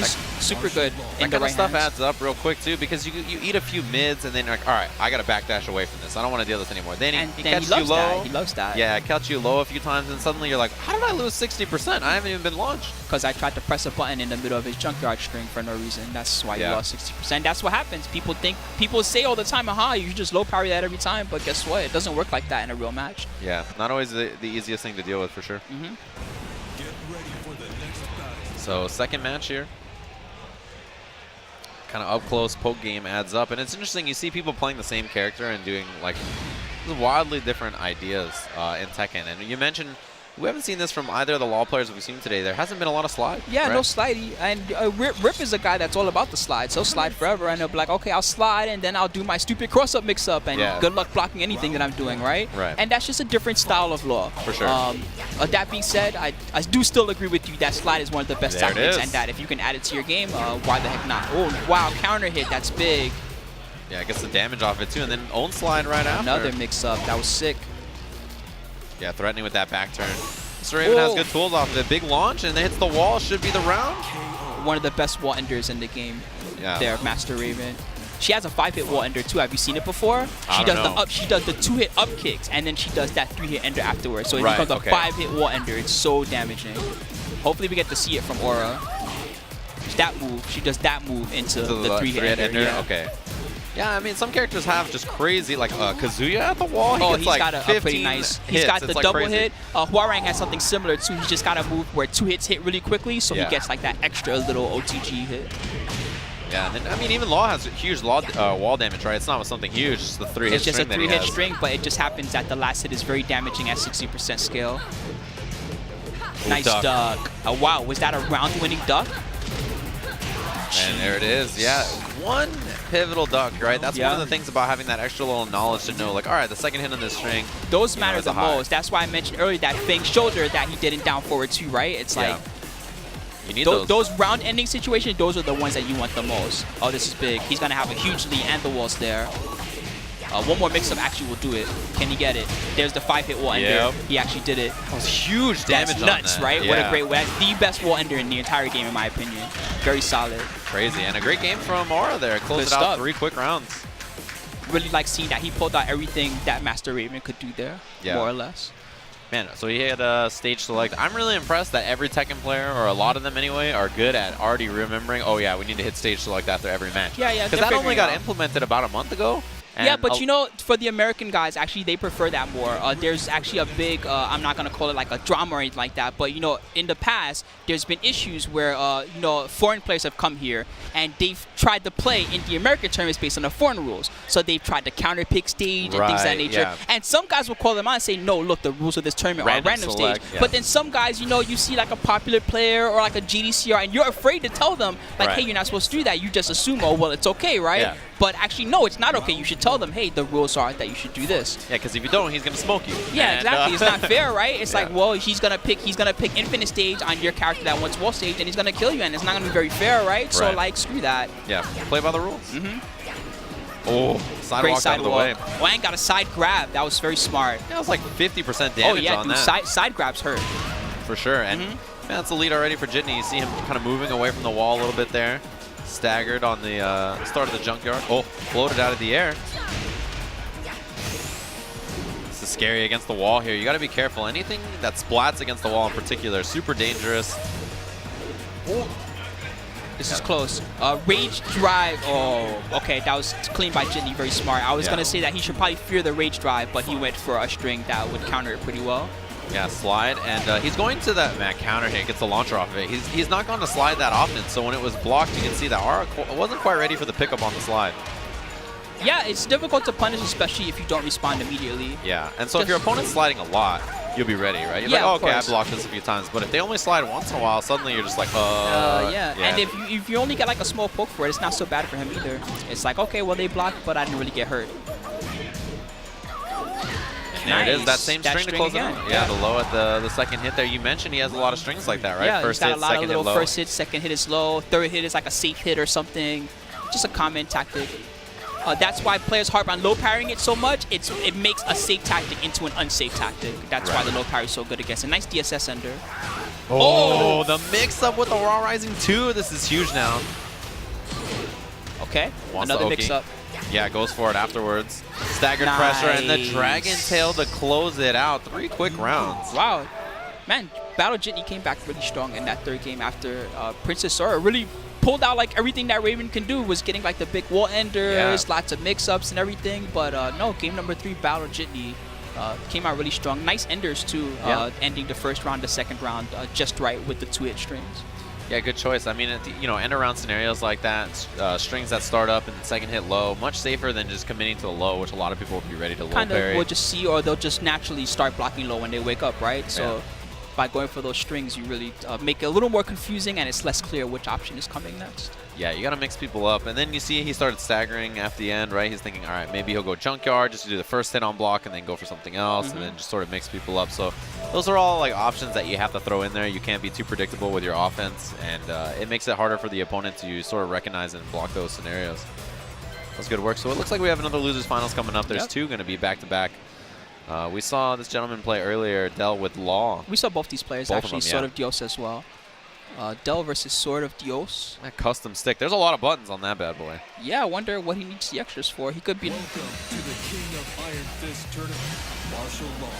Speaker 2: he's super good in the
Speaker 1: right
Speaker 2: right
Speaker 1: stuff
Speaker 2: hands.
Speaker 1: adds up real quick too, because you eat a few mids and then you're like, all right, I gotta backdash away from this. I don't want to deal with this anymore. Then he catches you low.
Speaker 2: He loves that.
Speaker 1: Yeah, catch you low a few times, and suddenly you're like, how did I lose 60%? I haven't even been launched.
Speaker 2: Because I tried to press a button in the middle of his junkyard string for no reason. That's why you lost 60%. That's what happens. People say all the time, aha, you should just low parry that every time, but guess what? It doesn't work like that in a real match.
Speaker 1: Yeah, not always the easiest thing to deal with for sure.
Speaker 3: Get ready for the next battle.
Speaker 1: So second match here. Kind of up close poke game adds up, and it's interesting. You see people playing the same character and doing like wildly different ideas in Tekken. And you mentioned we haven't seen this from either of the Law players we've seen today. There hasn't been a lot of slide.
Speaker 2: Yeah,
Speaker 1: right?
Speaker 2: no slidey. And Rip is a guy that's all about the slides. He'll slide forever, and he'll be like, okay, I'll slide, and then I'll do my stupid cross-up mix-up, and good luck blocking anything that I'm doing, right?
Speaker 1: Right.
Speaker 2: And that's just a different style of Law.
Speaker 1: For sure.
Speaker 2: That being said, I do still agree with you that slide is one of the best tactics, and that if you can add it to your game, why the heck not? Oh, wow, counter hit. That's big.
Speaker 1: Yeah, it gets the damage off it, too, and then own slide right after.
Speaker 2: Another mix-up. That was sick.
Speaker 1: Yeah, threatening with that back turn. Mr. Raven has good tools off of it. Big launch, and it hits the wall. Should be the round.
Speaker 2: one of the best wall enders in the game.
Speaker 1: Yeah.
Speaker 2: There, Master Raven. She has a 5-hit wall ender too. Have you seen it before?
Speaker 1: I don't know.
Speaker 2: She does the 2-hit up kicks, and then she does that 3-hit ender afterwards. So it
Speaker 1: Right,
Speaker 2: becomes a
Speaker 1: okay.
Speaker 2: 5-hit wall ender. It's so damaging. Hopefully we get to see it from Aura. That move, she does that move into the 3-hit ender.
Speaker 1: Yeah. Okay. Yeah, I mean, some characters have just crazy, like Kazuya at the wall. He gets
Speaker 2: He's
Speaker 1: like
Speaker 2: got a
Speaker 1: 15
Speaker 2: pretty nice.
Speaker 1: hits.
Speaker 2: He's got
Speaker 1: It's
Speaker 2: the
Speaker 1: like
Speaker 2: double
Speaker 1: crazy.
Speaker 2: hit. Huarang has something similar too. He's just got a move where 2 hits hit really quickly, so
Speaker 1: Yeah.
Speaker 2: he gets like that extra little OTG hit.
Speaker 1: Yeah, and then, I mean, even Law has huge wall damage, right? It's not something huge, it's just the 3-hit
Speaker 2: It's just a
Speaker 1: string that he
Speaker 2: 3-hit
Speaker 1: has.
Speaker 2: string, but it just happens that the last hit is very damaging at 60% scale. Nice duck. Wow, was that a round-winning duck?
Speaker 1: And there it is. Yeah, one pivotal duck, right? That's one of the things about having that extra little knowledge to know, like, all right, the second hit on this string.
Speaker 2: Those matter
Speaker 1: is
Speaker 2: the
Speaker 1: a high.
Speaker 2: most. That's why I mentioned earlier that Fang shoulder that he did in down forward 2, right? It's like
Speaker 1: You need
Speaker 2: those round ending situations, those are the ones that you want the most. Oh, this is big. He's going to have a huge lead and the wall's there. One more mix-up actually will do it. Can he get it? There's the 5-hit wall ender.
Speaker 1: Yep.
Speaker 2: He actually did it.
Speaker 1: That was huge damage
Speaker 2: That's
Speaker 1: on
Speaker 2: nuts,
Speaker 1: that.
Speaker 2: right?
Speaker 1: Yeah.
Speaker 2: What a great way. That's the best wall ender in the entire game, in my opinion. Very solid.
Speaker 1: Crazy. And a great game from Aura there. Closed
Speaker 2: Good
Speaker 1: it out
Speaker 2: stuff.
Speaker 1: 3 quick rounds.
Speaker 2: Really like seeing that he pulled out everything that Master Raven could do there, more or less.
Speaker 1: Man, so he had stage select. I'm really impressed that every Tekken player, or a lot of them anyway, are good at already remembering, oh yeah, we need to hit stage select after every match.
Speaker 2: Yeah, yeah.
Speaker 1: Because that only got implemented about a month ago.
Speaker 2: Yeah, but you know, for the American guys, actually, they prefer that more. There's actually a big, I'm not going to call it like a drama or anything like that, but, you know, in the past, there's been issues where, you know, foreign players have come here, and they've tried to play in the American tournaments based on the foreign rules. So they've tried to counter pick stage and things of that nature.
Speaker 1: Yeah.
Speaker 2: And some guys will call them out and say, no, look, the rules of this tournament are random
Speaker 1: select,
Speaker 2: stage.
Speaker 1: yeah.
Speaker 2: But then some guys, you know, you see like a popular player or like a GDCR, and you're afraid to tell them, like, hey, you're not supposed to do that. You just assume, oh, well, it's okay, right?
Speaker 1: Yeah.
Speaker 2: But actually, no, it's not okay. You should tell them, hey, the rules are that you should do this.
Speaker 1: Yeah, because if you don't, he's going to smoke you.
Speaker 2: Yeah,
Speaker 1: And,
Speaker 2: exactly. It's not fair, right? It's like,
Speaker 1: Yeah.
Speaker 2: well, he's gonna pick infinite stage on your character that wants wall stage, and he's gonna kill you, and it's not gonna be very fair, right? So like, screw that.
Speaker 1: Yeah, play by the rules. Oh,
Speaker 2: Great
Speaker 1: sidewalk out of the way.
Speaker 2: sidewalk. Wang got a side grab. That was very smart.
Speaker 1: That was like 50% damage
Speaker 2: Oh yeah,
Speaker 1: on
Speaker 2: dude,
Speaker 1: that.
Speaker 2: side grabs hurt.
Speaker 1: For sure. And man, that's a lead already for Jitney. You see him kind of moving away from the wall a little bit there. Staggered on the start of the junkyard. Oh, floated out of the air. This is scary against the wall here. You got to be careful. Anything that splats against the wall in particular is super dangerous.
Speaker 2: Oh. This is close. Rage drive. Oh, okay. That was clean by Jitney. Very smart. I was going to say that he should probably fear the rage drive, but he went for a string that would counter it pretty well.
Speaker 1: Yeah, slide. And he's going to that counter hit. Gets the launcher off of it. He's not going to slide that often. So when it was blocked, you can see that Aura wasn't quite ready for the pickup on the slide.
Speaker 2: Yeah, it's difficult to punish, especially if you don't respond immediately.
Speaker 1: Yeah, and so if your opponent's sliding a lot, you'll be ready, right? You're
Speaker 2: Yeah,
Speaker 1: like,
Speaker 2: of
Speaker 1: oh, okay, I
Speaker 2: course.
Speaker 1: blocked this a few times. But if they only slide once in a while, suddenly you're just like,
Speaker 2: yeah. And if you only get like a small poke for it, it's not so bad for him either. It's like, okay, well, they blocked, but I didn't really get hurt.
Speaker 1: And there it is, that
Speaker 2: Nice.
Speaker 1: same
Speaker 2: That
Speaker 1: string to
Speaker 2: string
Speaker 1: close
Speaker 2: again.
Speaker 1: it out. Yeah, the low at the second hit there. You mentioned he has a lot of strings like that, right?
Speaker 2: Yeah,
Speaker 1: First
Speaker 2: he's got
Speaker 1: hit,
Speaker 2: a lot
Speaker 1: second
Speaker 2: of
Speaker 1: hit,
Speaker 2: little
Speaker 1: low.
Speaker 2: first hit, second hit is low, third hit is like a safe hit or something. Just a common tactic. That's why players harp on low parrying it so much. It makes a safe tactic into an unsafe tactic. That's why the low parry is so good against a nice DSS ender.
Speaker 1: Oh, the mix-up with the Raw Rising 2. This is huge now.
Speaker 2: Okay,
Speaker 1: Wants
Speaker 2: another
Speaker 1: the
Speaker 2: mix
Speaker 1: Oki.
Speaker 2: up.
Speaker 1: Yeah, goes for it afterwards. Staggered pressure and the Dragon
Speaker 2: Nice.
Speaker 1: Tail to close it out. 3 quick rounds.
Speaker 2: Wow, man, Battle Jitney came back really strong in that third game after Princess Sora really pulled out like everything that Raven can do, was getting like the big wall enders, lots of mix-ups and everything. But no, game number 3, Battle Jitney came out really strong. Nice enders too, ending the first round, the second round just right with the 2-hit strings.
Speaker 1: Yeah, good choice. I mean, you know, end around scenarios like that, strings that start up and the second hit low, much safer than just committing to the low, which a lot of people would be ready to low
Speaker 2: Kind
Speaker 1: parry.
Speaker 2: of will just see, or they'll just naturally start blocking low when they wake up, right? So by going for those strings, you really make it a little more confusing, and it's less clear which option is coming next.
Speaker 1: Yeah, you got to mix people up. And then you see he started staggering at the end, right? He's thinking, all right, maybe he'll go junkyard just to do the first hit on block and then go for something else and then just sort of mix people up. So those are all like options that you have to throw in there. You can't be too predictable with your offense, and it makes it harder for the opponent to sort of recognize and block those scenarios. That's good work. So it looks like we have another losers finals coming up. There's 2 going to be back-to-back. We saw this gentleman play earlier, Dell with Law.
Speaker 2: We saw both these players
Speaker 1: Both of
Speaker 2: actually,
Speaker 1: them,
Speaker 2: sort of Dios as well. Dell versus Sword of Dios.
Speaker 1: That custom stick. There's a lot of buttons on that bad boy.
Speaker 2: Yeah, I wonder what he needs the extras for. He could be.
Speaker 3: Welcome to the King of Iron Fist tournament, martial law.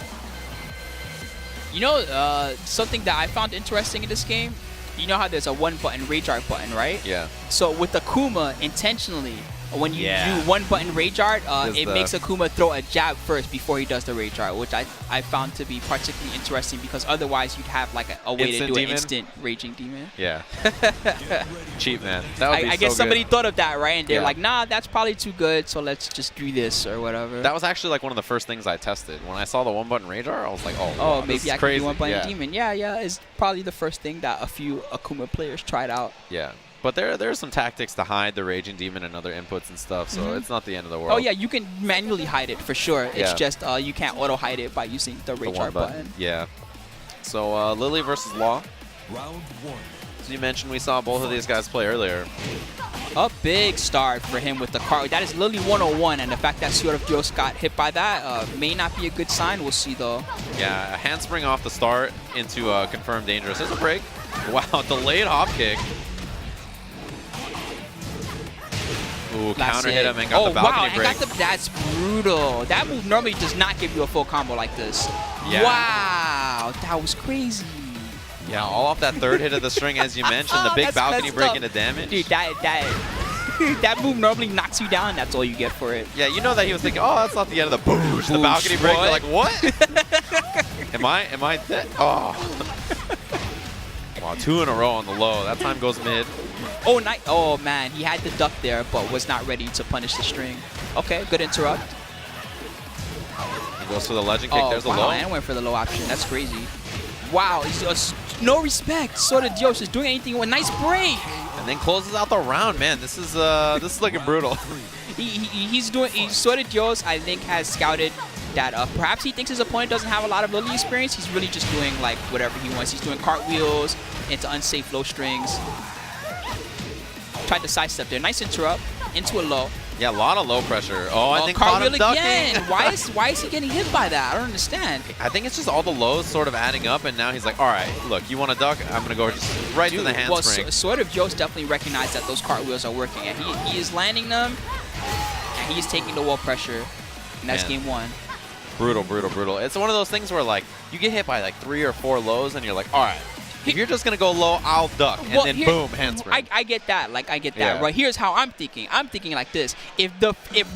Speaker 2: You know, something that I found interesting in this game. You know how there's a one-button rage art button, right?
Speaker 1: Yeah.
Speaker 2: So with Akuma, intentionally, when you
Speaker 1: Yeah.
Speaker 2: do one-button rage art,
Speaker 1: Does
Speaker 2: it
Speaker 1: the-
Speaker 2: makes Akuma throw a jab first before he does the rage art, which I found to be particularly interesting because otherwise you'd have like a way to
Speaker 1: Instant
Speaker 2: do
Speaker 1: demon?
Speaker 2: an instant raging demon.
Speaker 1: Yeah. Cheap, man. That would be
Speaker 2: I guess
Speaker 1: so
Speaker 2: somebody
Speaker 1: good.
Speaker 2: thought of that, right? And they're
Speaker 1: Yeah.
Speaker 2: like, nah, that's probably too good, so let's just do this or whatever.
Speaker 1: That was actually like one of the first things I tested. When I saw the one-button rage art, I was like, oh,
Speaker 2: Oh,
Speaker 1: wow, this
Speaker 2: maybe
Speaker 1: is
Speaker 2: I
Speaker 1: crazy.
Speaker 2: can do one button
Speaker 1: Yeah.
Speaker 2: demon. Yeah, it's probably the first thing that a few Akuma players tried out.
Speaker 1: Yeah. But there's some tactics to hide the Raging Demon and other inputs and stuff, so it's not the end of the world.
Speaker 2: Oh yeah, you can manually hide it for sure. It's
Speaker 1: Yeah.
Speaker 2: just you can't auto hide it by using the
Speaker 1: The
Speaker 2: rage
Speaker 1: one
Speaker 2: art button.
Speaker 1: Yeah. So Lily versus Law.
Speaker 3: Round one.
Speaker 1: As you mentioned, we saw both of these guys play earlier.
Speaker 2: A big start for him with the card. That is Lily 101, and the fact that Sword of Dios got hit by that may not be a good sign. We'll see though.
Speaker 1: Yeah, a handspring off the start into confirmed dangerous. There's a break. Wow, delayed hop kick. Ooh,
Speaker 2: That's
Speaker 1: counter
Speaker 2: it.
Speaker 1: hit him and got the balcony
Speaker 2: wow, and
Speaker 1: break.
Speaker 2: got the, that's brutal. That move normally does not give you a full combo like this.
Speaker 1: Yeah.
Speaker 2: Wow, that was crazy.
Speaker 1: Yeah, all off that third hit of the string, as you mentioned, the big
Speaker 2: That's
Speaker 1: balcony
Speaker 2: messed
Speaker 1: break
Speaker 2: up.
Speaker 1: into damage.
Speaker 2: Dude, that that move normally knocks you down. That's all you get for it.
Speaker 1: Yeah, you know that he was thinking, oh, that's not the end of the boosh, the
Speaker 2: Boosh,
Speaker 1: balcony break. You're
Speaker 2: what?
Speaker 1: like, what? am I dead? Oh. Wow, 2 in a row on the low. That time goes mid.
Speaker 2: Oh, oh man, he had the duck there, but was not ready to punish the string. Okay, good interrupt.
Speaker 1: He goes for the legend kick.
Speaker 2: Oh,
Speaker 1: There's the
Speaker 2: wow,
Speaker 1: low.
Speaker 2: and went for the low option. That's crazy. Wow, he's just no respect. Sword of Dios is doing anything with a nice break.
Speaker 1: And then closes out the round, man. This is looking brutal.
Speaker 2: He's doing. Sword of Dios, I think, has scouted that perhaps he thinks his opponent doesn't have a lot of Lily experience. He's really just doing like whatever he wants. He's doing cartwheels into unsafe low strings. Tried to sidestep there. Nice interrupt into a low.
Speaker 1: Yeah, a lot of low pressure. Oh, I think caught
Speaker 2: cartwheel
Speaker 1: him ducking.
Speaker 2: again. Why is he getting hit by that? I don't understand.
Speaker 1: I think it's just all the lows sort of adding up, and now he's like, all right, look, you want to duck? I'm going to go just right to the handspring.
Speaker 2: Well, Sword of Dios definitely recognized that those cartwheels are working, and he is landing them, and he is taking the wall pressure, and that's
Speaker 1: Man.
Speaker 2: game one.
Speaker 1: Brutal, brutal, brutal. It's one of those things where, like, you get hit by, like, 3 or 4 lows, and you're like, all right, if you're just going to go low, I'll duck, and
Speaker 2: Well,
Speaker 1: then
Speaker 2: here-
Speaker 1: boom, handspring.
Speaker 2: I get that. Like, I get that.
Speaker 1: Yeah.
Speaker 2: Right, here's how I'm thinking. I'm thinking like this. If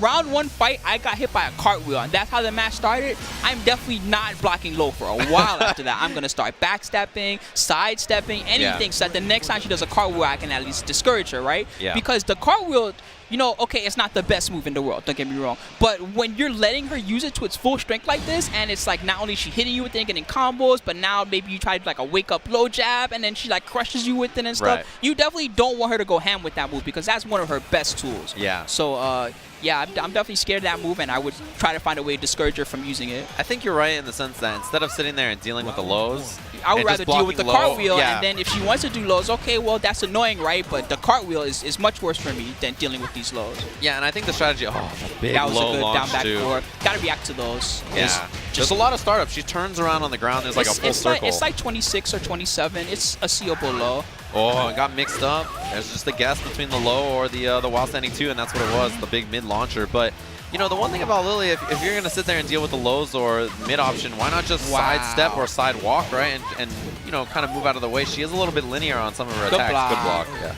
Speaker 2: round one fight, I got hit by a cartwheel, and that's how the match started, I'm definitely not blocking low for a while after that. I'm going to start backstepping, sidestepping, anything, so that the next time she does a cartwheel, I can at least discourage her, right?
Speaker 1: Yeah.
Speaker 2: Because the cartwheel, you know, okay, it's not the best move in the world, don't get me wrong, but when you're letting her use it to its full strength like this, and it's like not only she hitting you with it and getting combos, but now maybe you try to like a wake up low jab, and then she like crushes you with it and stuff,
Speaker 1: Right.
Speaker 2: you definitely don't want her to go ham with that move because that's one of her best tools.
Speaker 1: Yeah.
Speaker 2: So, yeah, I'm definitely scared of that move, and I would try to find a way to discourage her from using it.
Speaker 1: I think you're right in the sense that instead of sitting there and dealing with the lows,
Speaker 2: I would
Speaker 1: and
Speaker 2: rather
Speaker 1: just
Speaker 2: deal with the
Speaker 1: blocking low,
Speaker 2: cartwheel,
Speaker 1: yeah.
Speaker 2: and then if she wants to do lows, okay, well, that's annoying, right? But the cartwheel is much worse for me than dealing with these lows.
Speaker 1: Yeah, and I think the strategy, oh, that big
Speaker 2: That was
Speaker 1: low
Speaker 2: a good
Speaker 1: launch
Speaker 2: down back
Speaker 1: too.
Speaker 2: forward. Gotta react to those.
Speaker 1: Yeah, there's a lot of startups. She turns around on the ground. There's like a full circle.
Speaker 2: It's like 26 or 27. It's a seeable low.
Speaker 1: Oh, it got mixed up. There's just a guess between the low or the while standing 2, and that's what it was, the big mid launcher. But you know, the one thing about Lily, if you're gonna sit there and deal with the lows or mid option, why not just side step or side walk, right? And you know, kind of move out of the way. She is a little bit linear on some of her
Speaker 2: Good
Speaker 1: attacks.
Speaker 2: block.
Speaker 1: Good block. Yeah.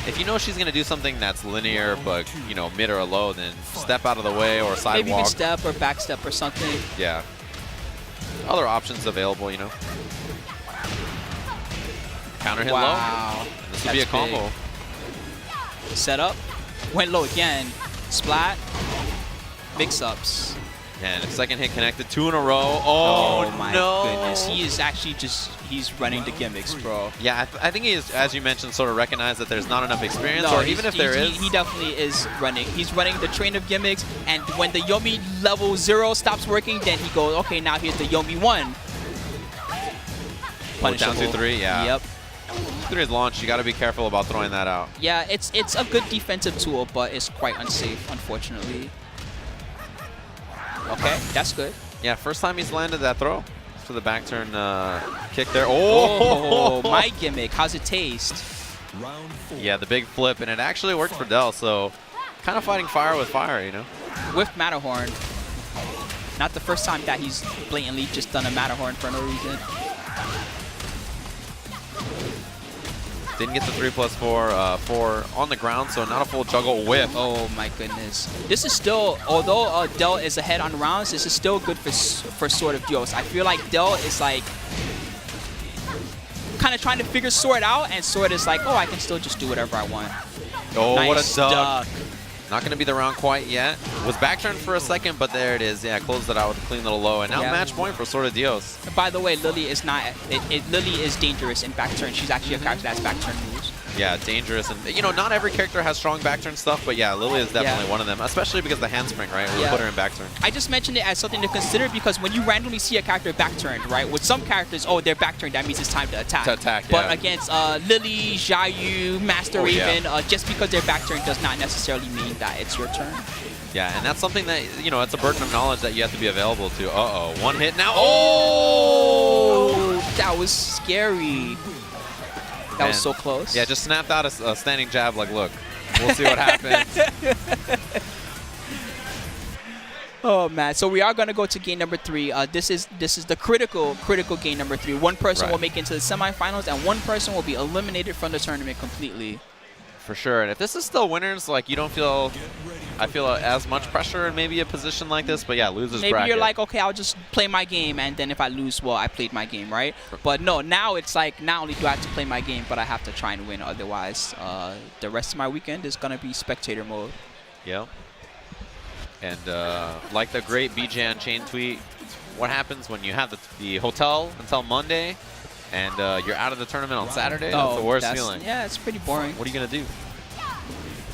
Speaker 1: If you know she's gonna do something that's linear, but you know, mid or low, then step out of the way or side
Speaker 2: Maybe
Speaker 1: walk.
Speaker 2: even step or back step or something.
Speaker 1: Yeah. Other options available, you know. Counter hit
Speaker 2: Wow.
Speaker 1: low. This would be a
Speaker 2: That's
Speaker 1: combo.
Speaker 2: big. Set up. Went low again. Splat. Mix-ups.
Speaker 1: And second hit connected, 2 in a row. Oh,
Speaker 2: my
Speaker 1: no.
Speaker 2: goodness. He is actually just, he's running the gimmicks, bro.
Speaker 1: Yeah, I think he is, as you mentioned, sort of recognized that there's not enough experience, or even if there is.
Speaker 2: He definitely is running. He's running the train of gimmicks, and when the Yomi level 0 stops working, then he goes, okay, now here's the Yomi 1.
Speaker 1: Down 2-3, yeah.
Speaker 2: Yep.
Speaker 1: 3 is launched. You got to be careful about throwing that out.
Speaker 2: Yeah, it's a good defensive tool, but it's quite unsafe, unfortunately. Okay, that's good.
Speaker 1: Yeah, first time he's landed that throw. for the back turn kick there.
Speaker 2: Oh, my gimmick. How's it taste?
Speaker 3: Round 4.
Speaker 1: Yeah, the big flip, and it actually worked for Dell, so kind of fighting fire with fire, you know?
Speaker 2: With Matterhorn. Not the first time that he's blatantly just done a Matterhorn for no reason.
Speaker 1: Didn't get the 3+4 for on the ground, so not a full juggle whip.
Speaker 2: Oh my goodness. This is still, although Dell is ahead on rounds, this is still good for Sword of Dios. I feel like Dell is like kind of trying to figure Sword out, and Sword is like, oh, I can still just do whatever I want.
Speaker 1: Oh,
Speaker 2: Nice
Speaker 1: what a duck.
Speaker 2: duck.
Speaker 1: Not going to be the round quite yet. Was back turned for a second, but there it is. Yeah, closed it out with a clean little low. And now
Speaker 2: Yeah.
Speaker 1: match point for Sword of Dios.
Speaker 2: By the way, Lily is not. Lily is dangerous in back turn. She's actually a character that's back turn moves.
Speaker 1: Yeah, dangerous. And, you know, not every character has strong back turn stuff, but yeah, Lily is definitely one of them, especially because of the handspring, right? We
Speaker 2: Yeah.
Speaker 1: put her in back turn.
Speaker 2: I just mentioned it as something to consider because when you randomly see a character back turned, right? With some characters, oh, they're back turned. That means it's time to attack.
Speaker 1: To attack,
Speaker 2: But
Speaker 1: yeah.
Speaker 2: against Lily, Xiaoyu, Master
Speaker 1: Oh, yeah.
Speaker 2: Raven, just because they're back turned does not necessarily mean that it's your turn.
Speaker 1: Yeah, and that's something that, you know, it's a burden of knowledge that you have to be available to. Uh-oh, one hit now.
Speaker 2: Oh, that was scary. That was
Speaker 1: Man.
Speaker 2: so close.
Speaker 1: Yeah, just snapped out a standing jab like, look, we'll see what happens.
Speaker 2: Oh man, so we are gonna go to game number 3. This is the critical game number 3. One person
Speaker 1: Right.
Speaker 2: will make it into the semifinals, and one person will be eliminated from the tournament completely.
Speaker 1: For sure. And if this is still winners, like, you don't feel, I feel as much pressure in maybe a position like this, but yeah, losers
Speaker 2: Maybe
Speaker 1: bracket.
Speaker 2: you're like, okay, I'll just play my game, and then if I lose, well, I played my game, right? But no, now it's like, not only do I have to play my game, but I have to try and win. Otherwise, the rest of my weekend is gonna be spectator mode.
Speaker 1: Yeah. And like the great BJ Unchained tweet, what happens when you have the hotel until Monday and you're out of the tournament on Saturday? That's the worst feeling.
Speaker 2: Yeah, it's pretty boring.
Speaker 1: What are you going to do?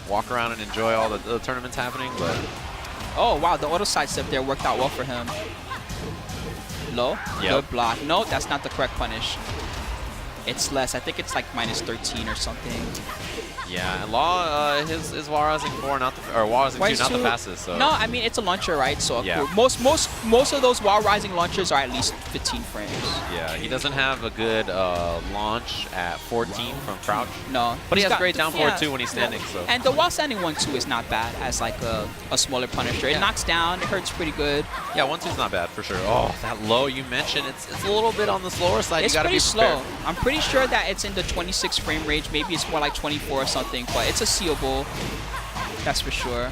Speaker 1: Walk around and enjoy all the tournaments happening? But
Speaker 2: Oh, wow, the auto sidestep there worked out well for him. Low,
Speaker 1: Yep.
Speaker 2: good block. No, that's not the correct punish. It's less. I think it's like -13 or something.
Speaker 1: yeah, and Law, his wall rising 4, not the, or wall rising 2, not the fastest. So.
Speaker 2: No, I mean, it's a launcher, right? So
Speaker 1: Yeah.
Speaker 2: most of those wall rising launchers are at least 15 frames.
Speaker 1: Yeah, he doesn't have a good launch at 14 from crouch.
Speaker 2: No.
Speaker 1: But he
Speaker 2: he's
Speaker 1: has
Speaker 2: got-
Speaker 1: great down forward
Speaker 2: yeah.
Speaker 1: too when he's standing. So.
Speaker 2: And the while standing 1-2 is not bad as like a smaller punisher. It
Speaker 1: Yeah.
Speaker 2: knocks down, it hurts pretty good.
Speaker 1: Yeah, 1-2's not bad for sure. Oh, that low you mentioned, it's a little bit on the slower side.
Speaker 2: It's
Speaker 1: you gotta
Speaker 2: pretty
Speaker 1: be prepared.
Speaker 2: slow. I'm pretty sure that it's in the 26 frame range. Maybe it's more like 24 or something, but it's a seeable. That's for sure.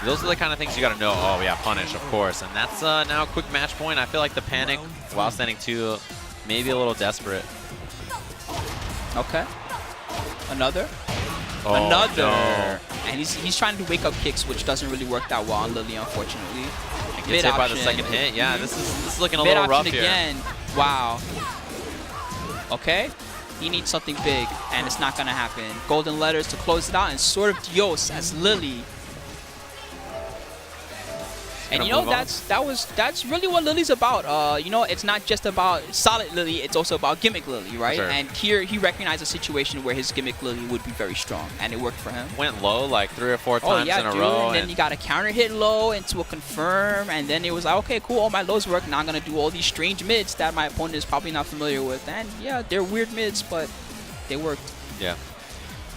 Speaker 1: Those are the kind of things you got to know. Oh, yeah, punish, of course. And that's now a quick match point. I feel like the panic while standing 2, maybe a little desperate.
Speaker 2: Okay. Another.
Speaker 1: Oh,
Speaker 2: Another.
Speaker 1: no.
Speaker 2: And he's trying to do wake up kicks, which doesn't really work that well on Lily, unfortunately.
Speaker 1: And gets hit by the second hit. Yeah, this is looking a little rough here.
Speaker 2: again. Wow. Okay. He needs something big, and it's not gonna happen. Golden letters to close it out, and Sword of Dios as Lily. And you know, that's really what Lily's about. You know, it's not just about solid Lily, it's also about gimmick Lily, right?
Speaker 1: Sure.
Speaker 2: And here he recognized a situation where his gimmick Lily would be very strong, and it worked for him.
Speaker 1: Went low like 3 or 4 times in a
Speaker 2: dude,
Speaker 1: row.
Speaker 2: and then you got a counter hit low into a confirm, and then it was like, okay, cool, all my lows work. Now I'm gonna do all these strange mids that my opponent is probably not familiar with. And yeah, they're weird mids, but they worked.
Speaker 1: Yeah.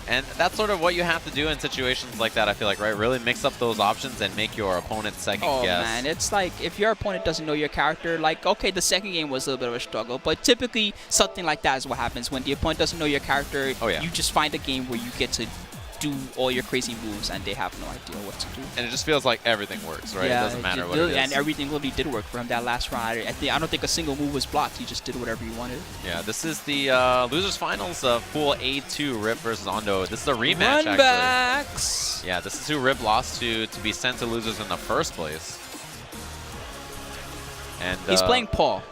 Speaker 1: And that's sort of what you have to do in situations like that, I feel like, right? Really mix up those options and make your opponent second
Speaker 2: Oh
Speaker 1: guess.
Speaker 2: man, it's like if your opponent doesn't know your character, like, okay, the second game was a little bit of a struggle, but typically something like that is what happens when the opponent doesn't know your character.
Speaker 1: Oh, yeah.
Speaker 2: You just find a game where you get to do all your crazy moves and they have no idea what to do.
Speaker 1: And it just feels like everything works, right?
Speaker 2: Yeah,
Speaker 1: it doesn't matter what it is.
Speaker 2: And everything really did work for him that last round. I don't think a single move was blocked. He just did whatever he wanted.
Speaker 1: Yeah, this is the losers finals of Pool A2, Rip versus Ando. This is a rematch,
Speaker 2: Run
Speaker 1: actually.
Speaker 2: backs.
Speaker 1: Yeah, this is who Rip lost to be sent to losers in the first place. And
Speaker 2: He's playing Paul.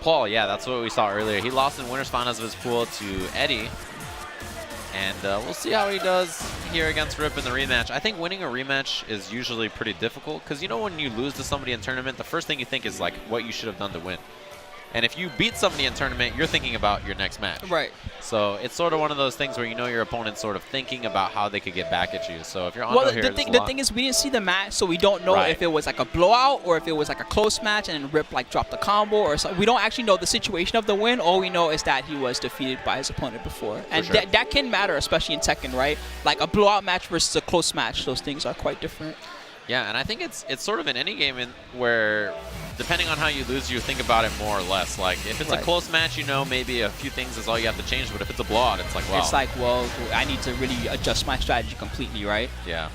Speaker 1: Paul, yeah, that's what we saw earlier. He lost in winners finals of his pool to Eddie. And we'll see how he does here against Rip in the rematch. I think winning a rematch is usually pretty difficult because, you know, when you lose to somebody in tournament, the first thing you think is, like, what you should have done to win. And if you beat somebody in tournament, you're thinking about your next match.
Speaker 2: Right.
Speaker 1: So it's sort of one of those things where you know your opponent's sort of thinking about how they could get back at you. So if you're Ando here,
Speaker 2: the thing is, we didn't see the match, so we don't know if it was like a blowout or if it was like a close match and Rip like dropped the combo or something. We don't actually know the situation of the win. All we know is that he was defeated by his opponent before, and that can matter, especially in Tekken, right? Like a blowout match versus a close match, those things are quite different.
Speaker 1: Yeah, and I think it's sort of in any game where, depending on how you lose, you think about it more or less. Like, if it's a close match, you know, maybe a few things is all you have to change. But if it's a blowout, it's like, wow. It's
Speaker 2: like, well, I need to really adjust my strategy completely, right?
Speaker 1: Yeah.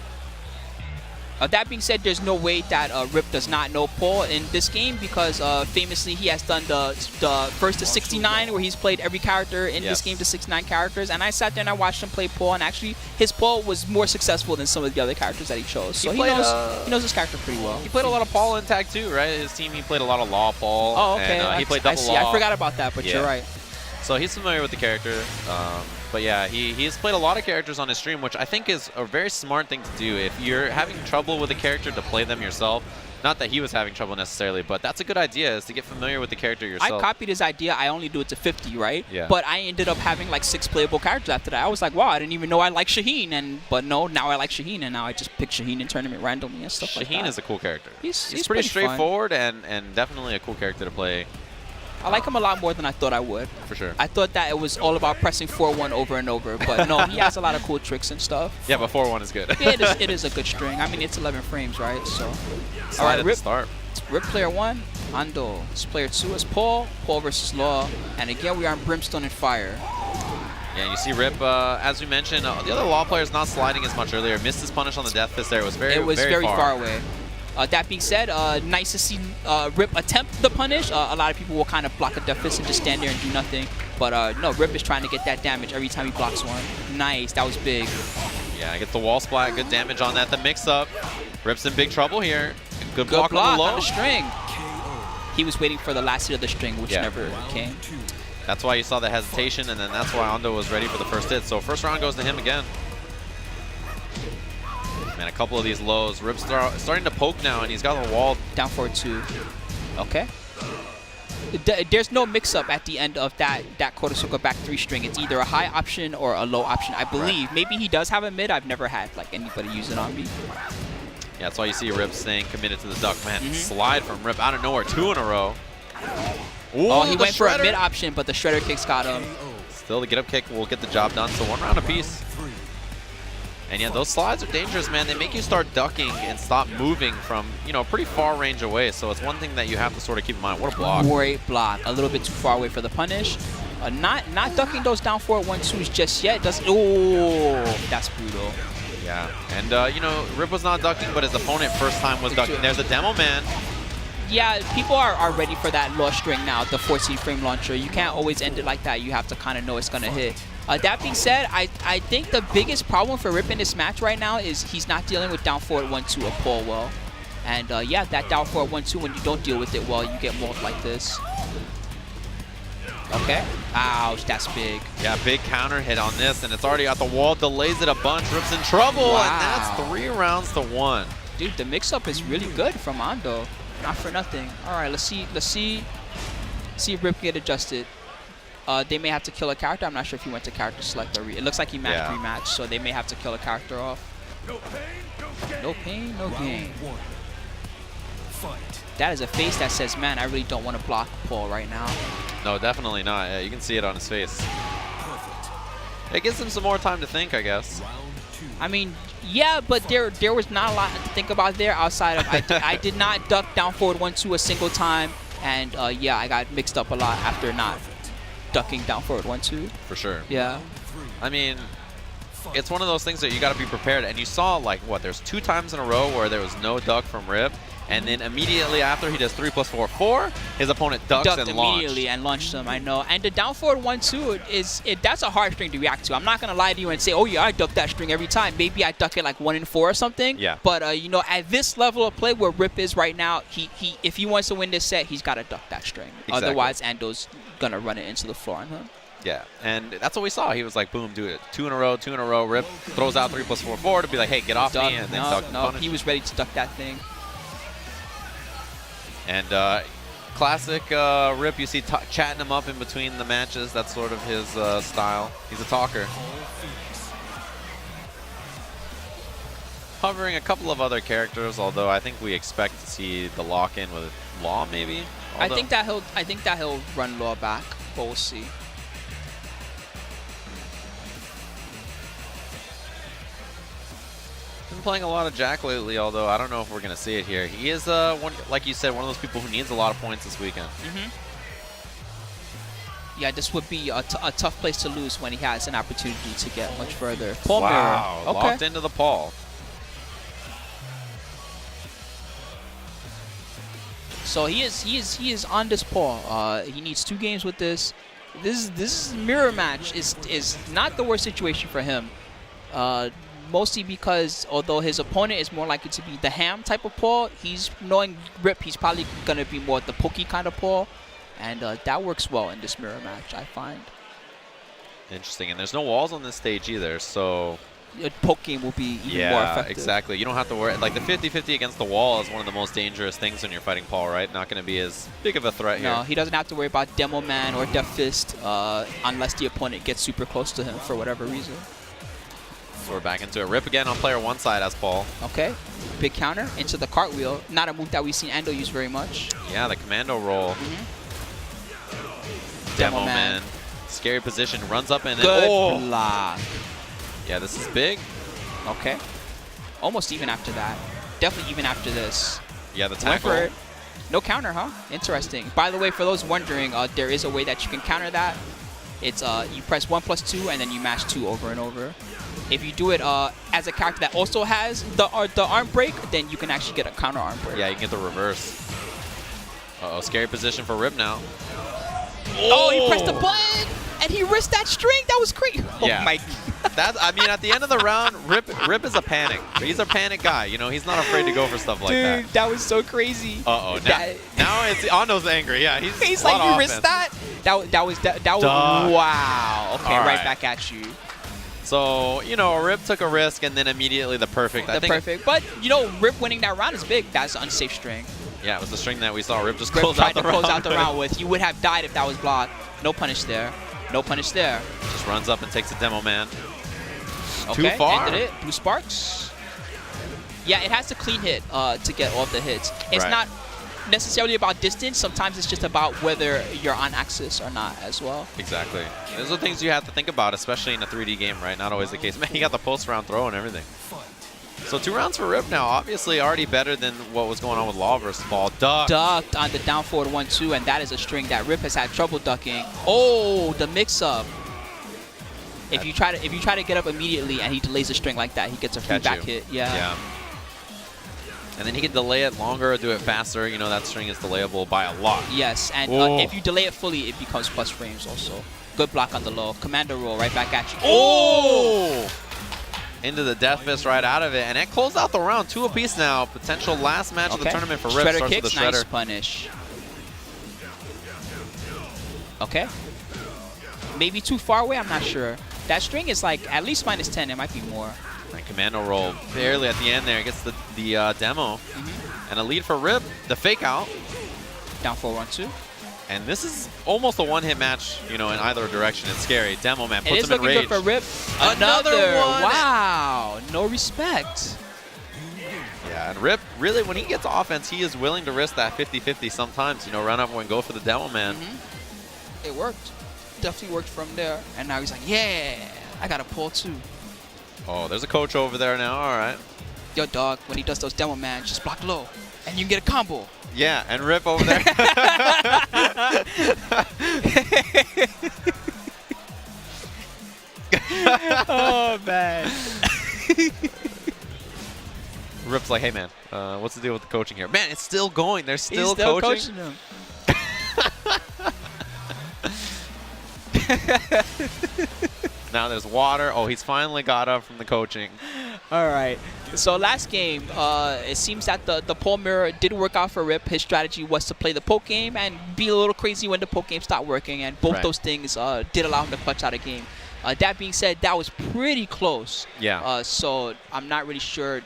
Speaker 2: That being said, there's no way that Rip does not know Paul in this game because famously he has done the first to 69 where he's played every character in this game to 69 characters. And I sat there and I watched him play Paul, and actually his Paul was more successful than some of the other characters that he chose. So he knows his character pretty well.
Speaker 1: He played a lot of Paul in Tag 2, right? His team, he played a lot of Law Paul.
Speaker 2: Oh, okay.
Speaker 1: And, he played double Law.
Speaker 2: I forgot about that, but you're right.
Speaker 1: So he's familiar with the character. But yeah, he's played a lot of characters on his stream, which I think is a very smart thing to do. If you're having trouble with a character, to play them yourself. Not that he was having trouble necessarily, but that's a good idea, is to get familiar with the character yourself.
Speaker 2: I copied his idea. I only do it to 50, right?
Speaker 1: Yeah.
Speaker 2: But I ended up having like 6 playable characters after that. I was like, wow, I didn't even know I liked Shaheen. But no, now I like Shaheen, and now I just pick Shaheen in tournament randomly and stuff like that.
Speaker 1: Shaheen is a cool character.
Speaker 2: He's
Speaker 1: pretty straightforward and definitely a cool character to play.
Speaker 2: I like him a lot more than I thought I would.
Speaker 1: For sure.
Speaker 2: I thought that it was all about pressing 4-1 over and over, but no, he has a lot of cool tricks and stuff.
Speaker 1: Yeah, but 4-1 is good.
Speaker 2: It is a good string. I mean, it's 11 frames, right? So,
Speaker 1: all right, Rip. Start.
Speaker 2: Rip player 1, Ando. Player 2 is Paul versus Law, and again we are on Brimstone and Fire.
Speaker 1: Yeah, you see Rip, as we mentioned, the other Law player is not sliding as much earlier. Missed his punish on the Death Fist there. It was very
Speaker 2: far away. That being said, nice to see Rip attempt the punish. A lot of people will kind of block a Death Fist and just stand there and do nothing. But no, Rip is trying to get that damage every time he blocks one. Nice, that was big.
Speaker 1: Yeah, gets the wall splat, good damage on that. The mix-up. Rip's in big trouble here. Good
Speaker 2: block
Speaker 1: on the low.
Speaker 2: On the string. He was waiting for the last hit of the string, which never came.
Speaker 1: That's why you saw the hesitation, and then that's why Ando was ready for the first hit. So first round goes to him again. Man, a couple of these lows. Rip's starting to poke now, and he's got the wall.
Speaker 2: Down forward 2. Okay. There's no mix-up at the end of that Kotosuka back 3 string. It's either a high option or a low option, I believe. Maybe he does have a mid. I've never had like anybody use it on me.
Speaker 1: Yeah, that's why you see Rip staying committed to the duck. Man, slide from Rip out of nowhere, 2 in a row. Ooh,
Speaker 2: oh, he went for a mid option, but the shredder kicks got him.
Speaker 1: Still, the get-up kick will get the job done. So 1 round apiece. And yeah, those slides are dangerous, man. They make you start ducking and stop moving from, you know, pretty far range away. So it's one thing that you have to sort of keep in mind. What a block.
Speaker 2: Great block. A little bit too far away for the punish. Not ducking those down forward 1-2s just yet. Oh, that's brutal.
Speaker 1: Yeah. And, you know, Rip was not ducking, but his opponent first time was ducking. There's a demo man.
Speaker 2: Yeah, people are ready for that low string now, the 14-frame launcher. You can't always end it like that. You have to kind of know it's going to hit. That being said, I think the biggest problem for Rip in this match right now is he's not dealing with down forward 1-2 or Paul well. And yeah, that down forward 1-2, when you don't deal with it well, you get mauled like this. Okay. Ouch, that's big.
Speaker 1: Yeah, big counter hit on this, and it's already at the wall, delays it a bunch. Rip's in trouble, and that's 3 rounds to 1.
Speaker 2: Dude, the mix-up is really good from Ando. Not for nothing. All right, let's see if Rip get adjusted. They may have to kill a character. I'm not sure if he went to character select or it looks like he matched rematch, so they may have to kill a character off. No pain, no gain. That is a face that says, man, I really don't want to block Paul right now.
Speaker 1: No, definitely not. Yeah, you can see it on his face. It gives him some more time to think, I guess.
Speaker 2: I mean, yeah, but there was not a lot to think about there outside of I did not duck down forward 1-2 a single time, and yeah, I got mixed up a lot after not ducking down forward 1-2.
Speaker 1: For sure.
Speaker 2: Yeah.
Speaker 1: I mean, it's one of those things that you got to be prepared. And you saw, like, what, there's 2 times in a row where there was no duck from Rip. And then immediately after he does 3 + 4, 4, his opponent ducks and launched.
Speaker 2: Immediately and launched him, I know. And the down forward 1-2 that's a hard string to react to. I'm not gonna lie to you and say, oh yeah, I duck that string every time. Maybe I duck it like 1 in 4 or something.
Speaker 1: Yeah.
Speaker 2: But you know, at this level of play where Rip is right now, if he wants to win this set, he's gotta duck that string.
Speaker 1: Exactly.
Speaker 2: Otherwise, Ando's gonna run it into the floor on him.
Speaker 1: Yeah, and that's what we saw. He was like, boom, do it. 2 in a row, 2 in a row. Rip throws out 3 + 4, 4 to be like, hey, get off me, and then duck the punish.
Speaker 2: He was ready to duck that thing.
Speaker 1: And Classic Rip, you see chatting him up in between the matches. That's sort of his style. He's a talker. Covering a couple of other characters, although I think we expect to see the lock-in with Law, maybe.
Speaker 2: I think that he'll run Law back, but we'll see.
Speaker 1: Been playing a lot of Jack lately, although I don't know if we're gonna see it here. He is one, like you said, one of those people who needs a lot of points this weekend.
Speaker 2: Yeah, this would be a tough place to lose when he has an opportunity to get much further. Paul
Speaker 1: Wow,
Speaker 2: Mirror. Okay.
Speaker 1: locked into the Paul.
Speaker 2: So he is on this Paul. He needs 2 games with this. This mirror match is not the worst situation for him. Mostly because although his opponent is more likely to be the ham type of Paul, he's knowing Rip, he's probably gonna be more the pokey kind of Paul, and that works well in this mirror match, I find.
Speaker 1: Interesting, and there's no walls on this stage either, so
Speaker 2: A poke game will be even more effective.
Speaker 1: Exactly. You don't have to worry. Like the 50-50 against the wall is one of the most dangerous things when you're fighting Paul, right? Not going to be as big of a threat here.
Speaker 2: No, he doesn't have to worry about Demo Man or Death Fist unless the opponent gets super close to him for whatever reason.
Speaker 1: So we're back into it. Rip again on player 1 side as Paul.
Speaker 2: Okay. Big counter into the cartwheel. Not a move that we've seen Ando use very much.
Speaker 1: Yeah, the commando roll. Demo Man. Scary position. Runs up and then...
Speaker 2: Good block.
Speaker 1: Yeah, this is big.
Speaker 2: Okay. Almost even after that. Definitely even after this.
Speaker 1: Yeah, the
Speaker 2: Went
Speaker 1: tackle.
Speaker 2: for it. No counter, huh? Interesting. By the way, for those wondering, there is a way that you can counter that. It's you press 1+2 and then you mash 2 over and over. If you do it as a character that also has the arm break, then you can actually get a counter arm break.
Speaker 1: Yeah, you can get the reverse. Uh-oh, scary position for Rip now.
Speaker 2: Oh, he pressed the button and he risked that string. That was crazy. Oh
Speaker 1: Yeah.
Speaker 2: my.
Speaker 1: I mean, at the end of the round, Rip is a panic. He's a panic guy. You know, he's not afraid to go for stuff like that.
Speaker 2: Dude, that was so crazy.
Speaker 1: Uh-oh. Now it's Ando's angry. Yeah, he's
Speaker 2: like, you risked that? That was wow. Okay,
Speaker 1: All
Speaker 2: right
Speaker 1: right.
Speaker 2: back at you.
Speaker 1: So, you know, Rip took a risk and then immediately the perfect. I think,
Speaker 2: Perfect. But, you know, Rip winning that round is big. That's an unsafe string.
Speaker 1: Yeah, it was the string that we saw Rip just
Speaker 2: Rip
Speaker 1: close
Speaker 2: tried
Speaker 1: out the
Speaker 2: to
Speaker 1: round.
Speaker 2: close out the round with. You would have died if that was blocked. No punish there. No punish there.
Speaker 1: Just runs up and takes a Demo Man.
Speaker 2: Okay,
Speaker 1: Too far.
Speaker 2: ended it. Blue Sparks. Yeah, it has to clean hit to get all the hits. It's
Speaker 1: Right.
Speaker 2: not necessarily about distance. Sometimes it's just about whether you're on axis or not as well.
Speaker 1: Exactly. Those are things you have to think about, especially in a 3D game, right? Not always the case. Man, he got the post-round throw and everything. So 2 rounds for Rip now. Obviously already better than what was going on with Law versus Paul.
Speaker 2: Ducked on the down forward 1-2, and that is a string that Rip has had trouble ducking. Oh, the mix-up. If you try to get up immediately and he delays a string like that, he gets a free back hit. Yeah.
Speaker 1: And then he can delay it longer or do it faster. You know, that string is delayable by a lot.
Speaker 2: Yes, and if you delay it fully, it becomes plus frames also. Good block on the low. Commando roll right back at you.
Speaker 1: Oh! Into the Death Fist right out of it. And it closed out the round. 2 apiece now. Potential last match of the tournament for Rip.
Speaker 2: Shredder
Speaker 1: Starts
Speaker 2: kicks,
Speaker 1: with the
Speaker 2: nice
Speaker 1: Shredder.
Speaker 2: punish. Okay. Maybe too far away, I'm not sure. That string is like at least -10. It might be more.
Speaker 1: And commando roll barely at the end there. Gets the demo. And a lead for Rip. The fake out.
Speaker 2: Down 4-1-2.
Speaker 1: And this is almost a one-hit match, you know, in either direction. It's scary. Demo Man
Speaker 2: It
Speaker 1: puts
Speaker 2: is
Speaker 1: him in
Speaker 2: looking
Speaker 1: rage.
Speaker 2: good for Rip.
Speaker 1: Another one.
Speaker 2: Wow. No respect.
Speaker 1: Yeah, and Rip, really, when he gets offense, he is willing to risk that 50-50 sometimes. You know, run up and go for the Demo Man.
Speaker 2: It worked. Definitely worked from there. And now he's like, yeah, I got to pull too.
Speaker 1: Oh, there's a coach over there now. All right.
Speaker 2: Yo, dog, when he does those Demo Man, just block low. And you can get a combo.
Speaker 1: Yeah, and Rip over there.
Speaker 2: Oh, man.
Speaker 1: Rip's like, hey, man, what's the deal with the coaching here? Man, it's still going. They're still,
Speaker 2: He's still
Speaker 1: coaching
Speaker 2: him.
Speaker 1: Now there's water. Oh, he's finally got up from the coaching.
Speaker 2: All right. So last game, it seems that the pole mirror did work out for Rip. His strategy was to play the poke game and be a little crazy when the poke game stopped working, and both those things did allow him to clutch out a game. That being said, that was pretty close.
Speaker 1: Yeah.
Speaker 2: So I'm not really sure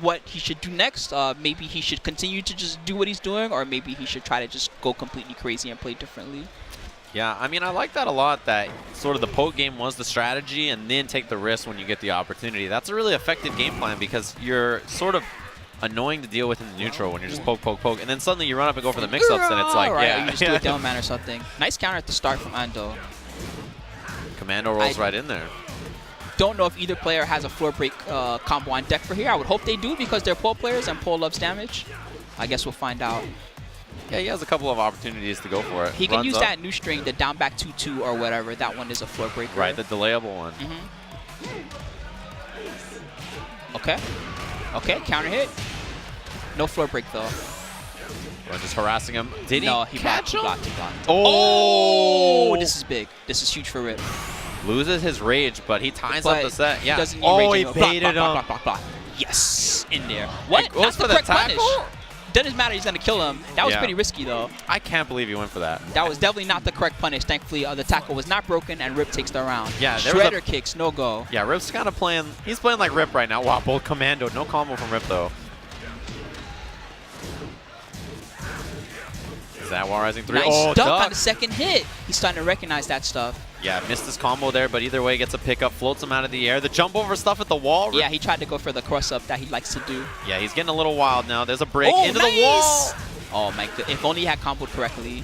Speaker 2: what he should do next. Maybe he should continue to just do what he's doing, or maybe he should try to just go completely crazy and play differently.
Speaker 1: Yeah, I mean, I like that a lot, that sort of the poke game was the strategy and then take the risk when you get the opportunity. That's a really effective game plan because you're sort of annoying to deal with in the neutral when you're just poke, poke, poke, and then suddenly you run up and go for the mix-ups, and it's like,
Speaker 2: right,
Speaker 1: yeah.
Speaker 2: you just do a down man or something. Nice counter at the start from Ando.
Speaker 1: Commando rolls right in there.
Speaker 2: Don't know if either player has a floor break combo on deck for here. I would hope they do because they're pole players and pole loves damage. I guess we'll find out.
Speaker 1: Yeah, he has a couple of opportunities to go for it.
Speaker 2: He can
Speaker 1: Runs
Speaker 2: use
Speaker 1: up.
Speaker 2: that new string, the down back 2-2 or whatever. That one is a floor breaker.
Speaker 1: Right, the delayable one.
Speaker 2: Okay. Okay, counter hit. No floor break though.
Speaker 1: We're just harassing him. Did
Speaker 2: No,
Speaker 1: he
Speaker 2: blocked,
Speaker 1: catch him?
Speaker 2: he blocked.
Speaker 1: Oh!
Speaker 2: This is big. This is huge for Rip.
Speaker 1: Loses his rage, but he ties up the set. Yeah.
Speaker 2: He doesn't
Speaker 1: Oh,
Speaker 2: rage
Speaker 1: he
Speaker 2: anymore.
Speaker 1: baited him.
Speaker 2: Block, block, block, block. Yes, in there. What?
Speaker 1: It goes
Speaker 2: That's
Speaker 1: for
Speaker 2: the
Speaker 1: the
Speaker 2: correct
Speaker 1: tackle?
Speaker 2: punish. Doesn't matter. He's gonna kill him. That was
Speaker 1: Yeah.
Speaker 2: pretty risky though.
Speaker 1: I can't believe he went for that.
Speaker 2: That was definitely not the correct punish. Thankfully, the tackle was not broken, and Rip takes the round.
Speaker 1: Yeah, there was
Speaker 2: Shredder kicks, no go.
Speaker 1: Yeah, Rip's kind of playing. He's playing like Rip right now. Wow, both commando. No combo from Rip though. Is that wall rising 3?
Speaker 2: Nice
Speaker 1: Oh,
Speaker 2: duck on the second hit. He's starting to recognize that stuff.
Speaker 1: Yeah, missed his combo there, but either way gets a pickup, floats him out of the air. The jump over stuff at the wall.
Speaker 2: Yeah, he tried to go for the cross up that he likes to do.
Speaker 1: Yeah, he's getting a little wild now. There's a break
Speaker 2: Oh,
Speaker 1: into
Speaker 2: nice!
Speaker 1: the wall.
Speaker 2: Oh my god! If only he had comboed correctly.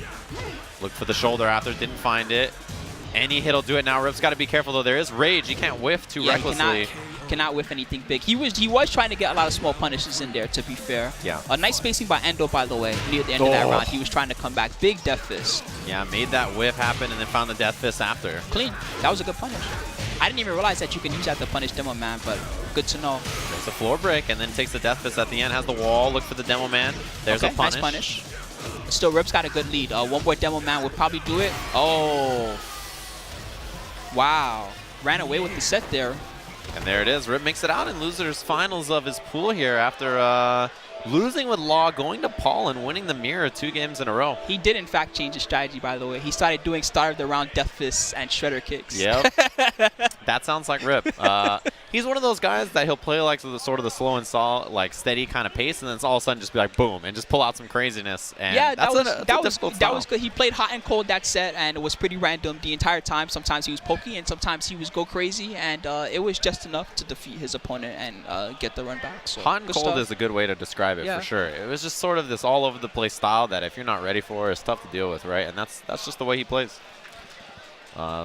Speaker 1: Looked for the shoulder after, didn't find it. Any hit will do it now. Rip's got to be careful though. There is rage. He can't whiff too recklessly.
Speaker 2: Cannot whiff anything big. He was trying to get a lot of small punishes in there, to be fair.
Speaker 1: Yeah.
Speaker 2: A nice spacing by Ando, by the way, near the end of that round. He was trying to come back. Big death fist.
Speaker 1: Yeah, made that whiff happen and then found the death fist after.
Speaker 2: Clean. That was a good punish. I didn't even realize that you can use that to punish Demo Man, but good to know.
Speaker 1: There's a floor break and then takes the death fist at the end. Has the wall. Look for the Demo Man. There's a punish.
Speaker 2: Nice punish. Still, Rip's got a good lead. One more Demo Man would probably do it.
Speaker 1: Oh.
Speaker 2: Wow. Ran away with the set there.
Speaker 1: And there it is. Rip makes it out in losers finals of his pool here after losing with Law, going to Paul, and winning the mirror 2 games in a row.
Speaker 2: He did, in fact, change his strategy, by the way. He started doing start of the round death fists and shredder kicks.
Speaker 1: Yep. That sounds like Rip. He's one of those guys that he'll play like sort of the slow and like steady kind of pace, and then all of a sudden just be like boom and just pull out some craziness. And
Speaker 2: yeah, that
Speaker 1: was
Speaker 2: good. He played hot and cold that set, and it was pretty random the entire time. Sometimes he was pokey, and sometimes he was go crazy, and it was just enough to defeat his opponent and get the run back. So
Speaker 1: hot and cold
Speaker 2: stuff.
Speaker 1: is a good way to describe it for sure. It was just sort of this all over the place style that if you're not ready for, it's tough to deal with, right? And that's just the way he plays.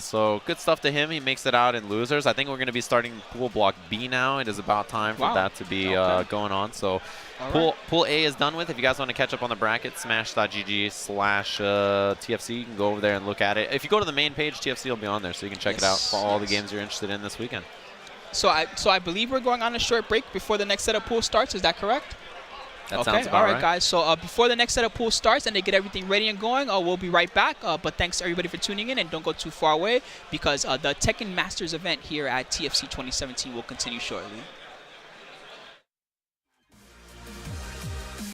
Speaker 1: So good stuff to him. He makes it out in losers. I think we're going to be starting pool block B now. It is about time for that to be going on. So pool A is done with. If you guys want to catch up on the bracket, smash.gg/TFC. You can go over there and look at it. If you go to the main page, TFC will be on there, so you can check it out for all the games you're interested in this weekend.
Speaker 2: So I believe we're going on a short break before the next set of pool starts. Is that correct?
Speaker 1: That sounds about
Speaker 2: right, guys. So before the next set of pool starts and they get everything ready and going, we'll be right back. But thanks everybody for tuning in, and don't go too far away because the Tekken Masters event here at TFC 2017 will continue shortly.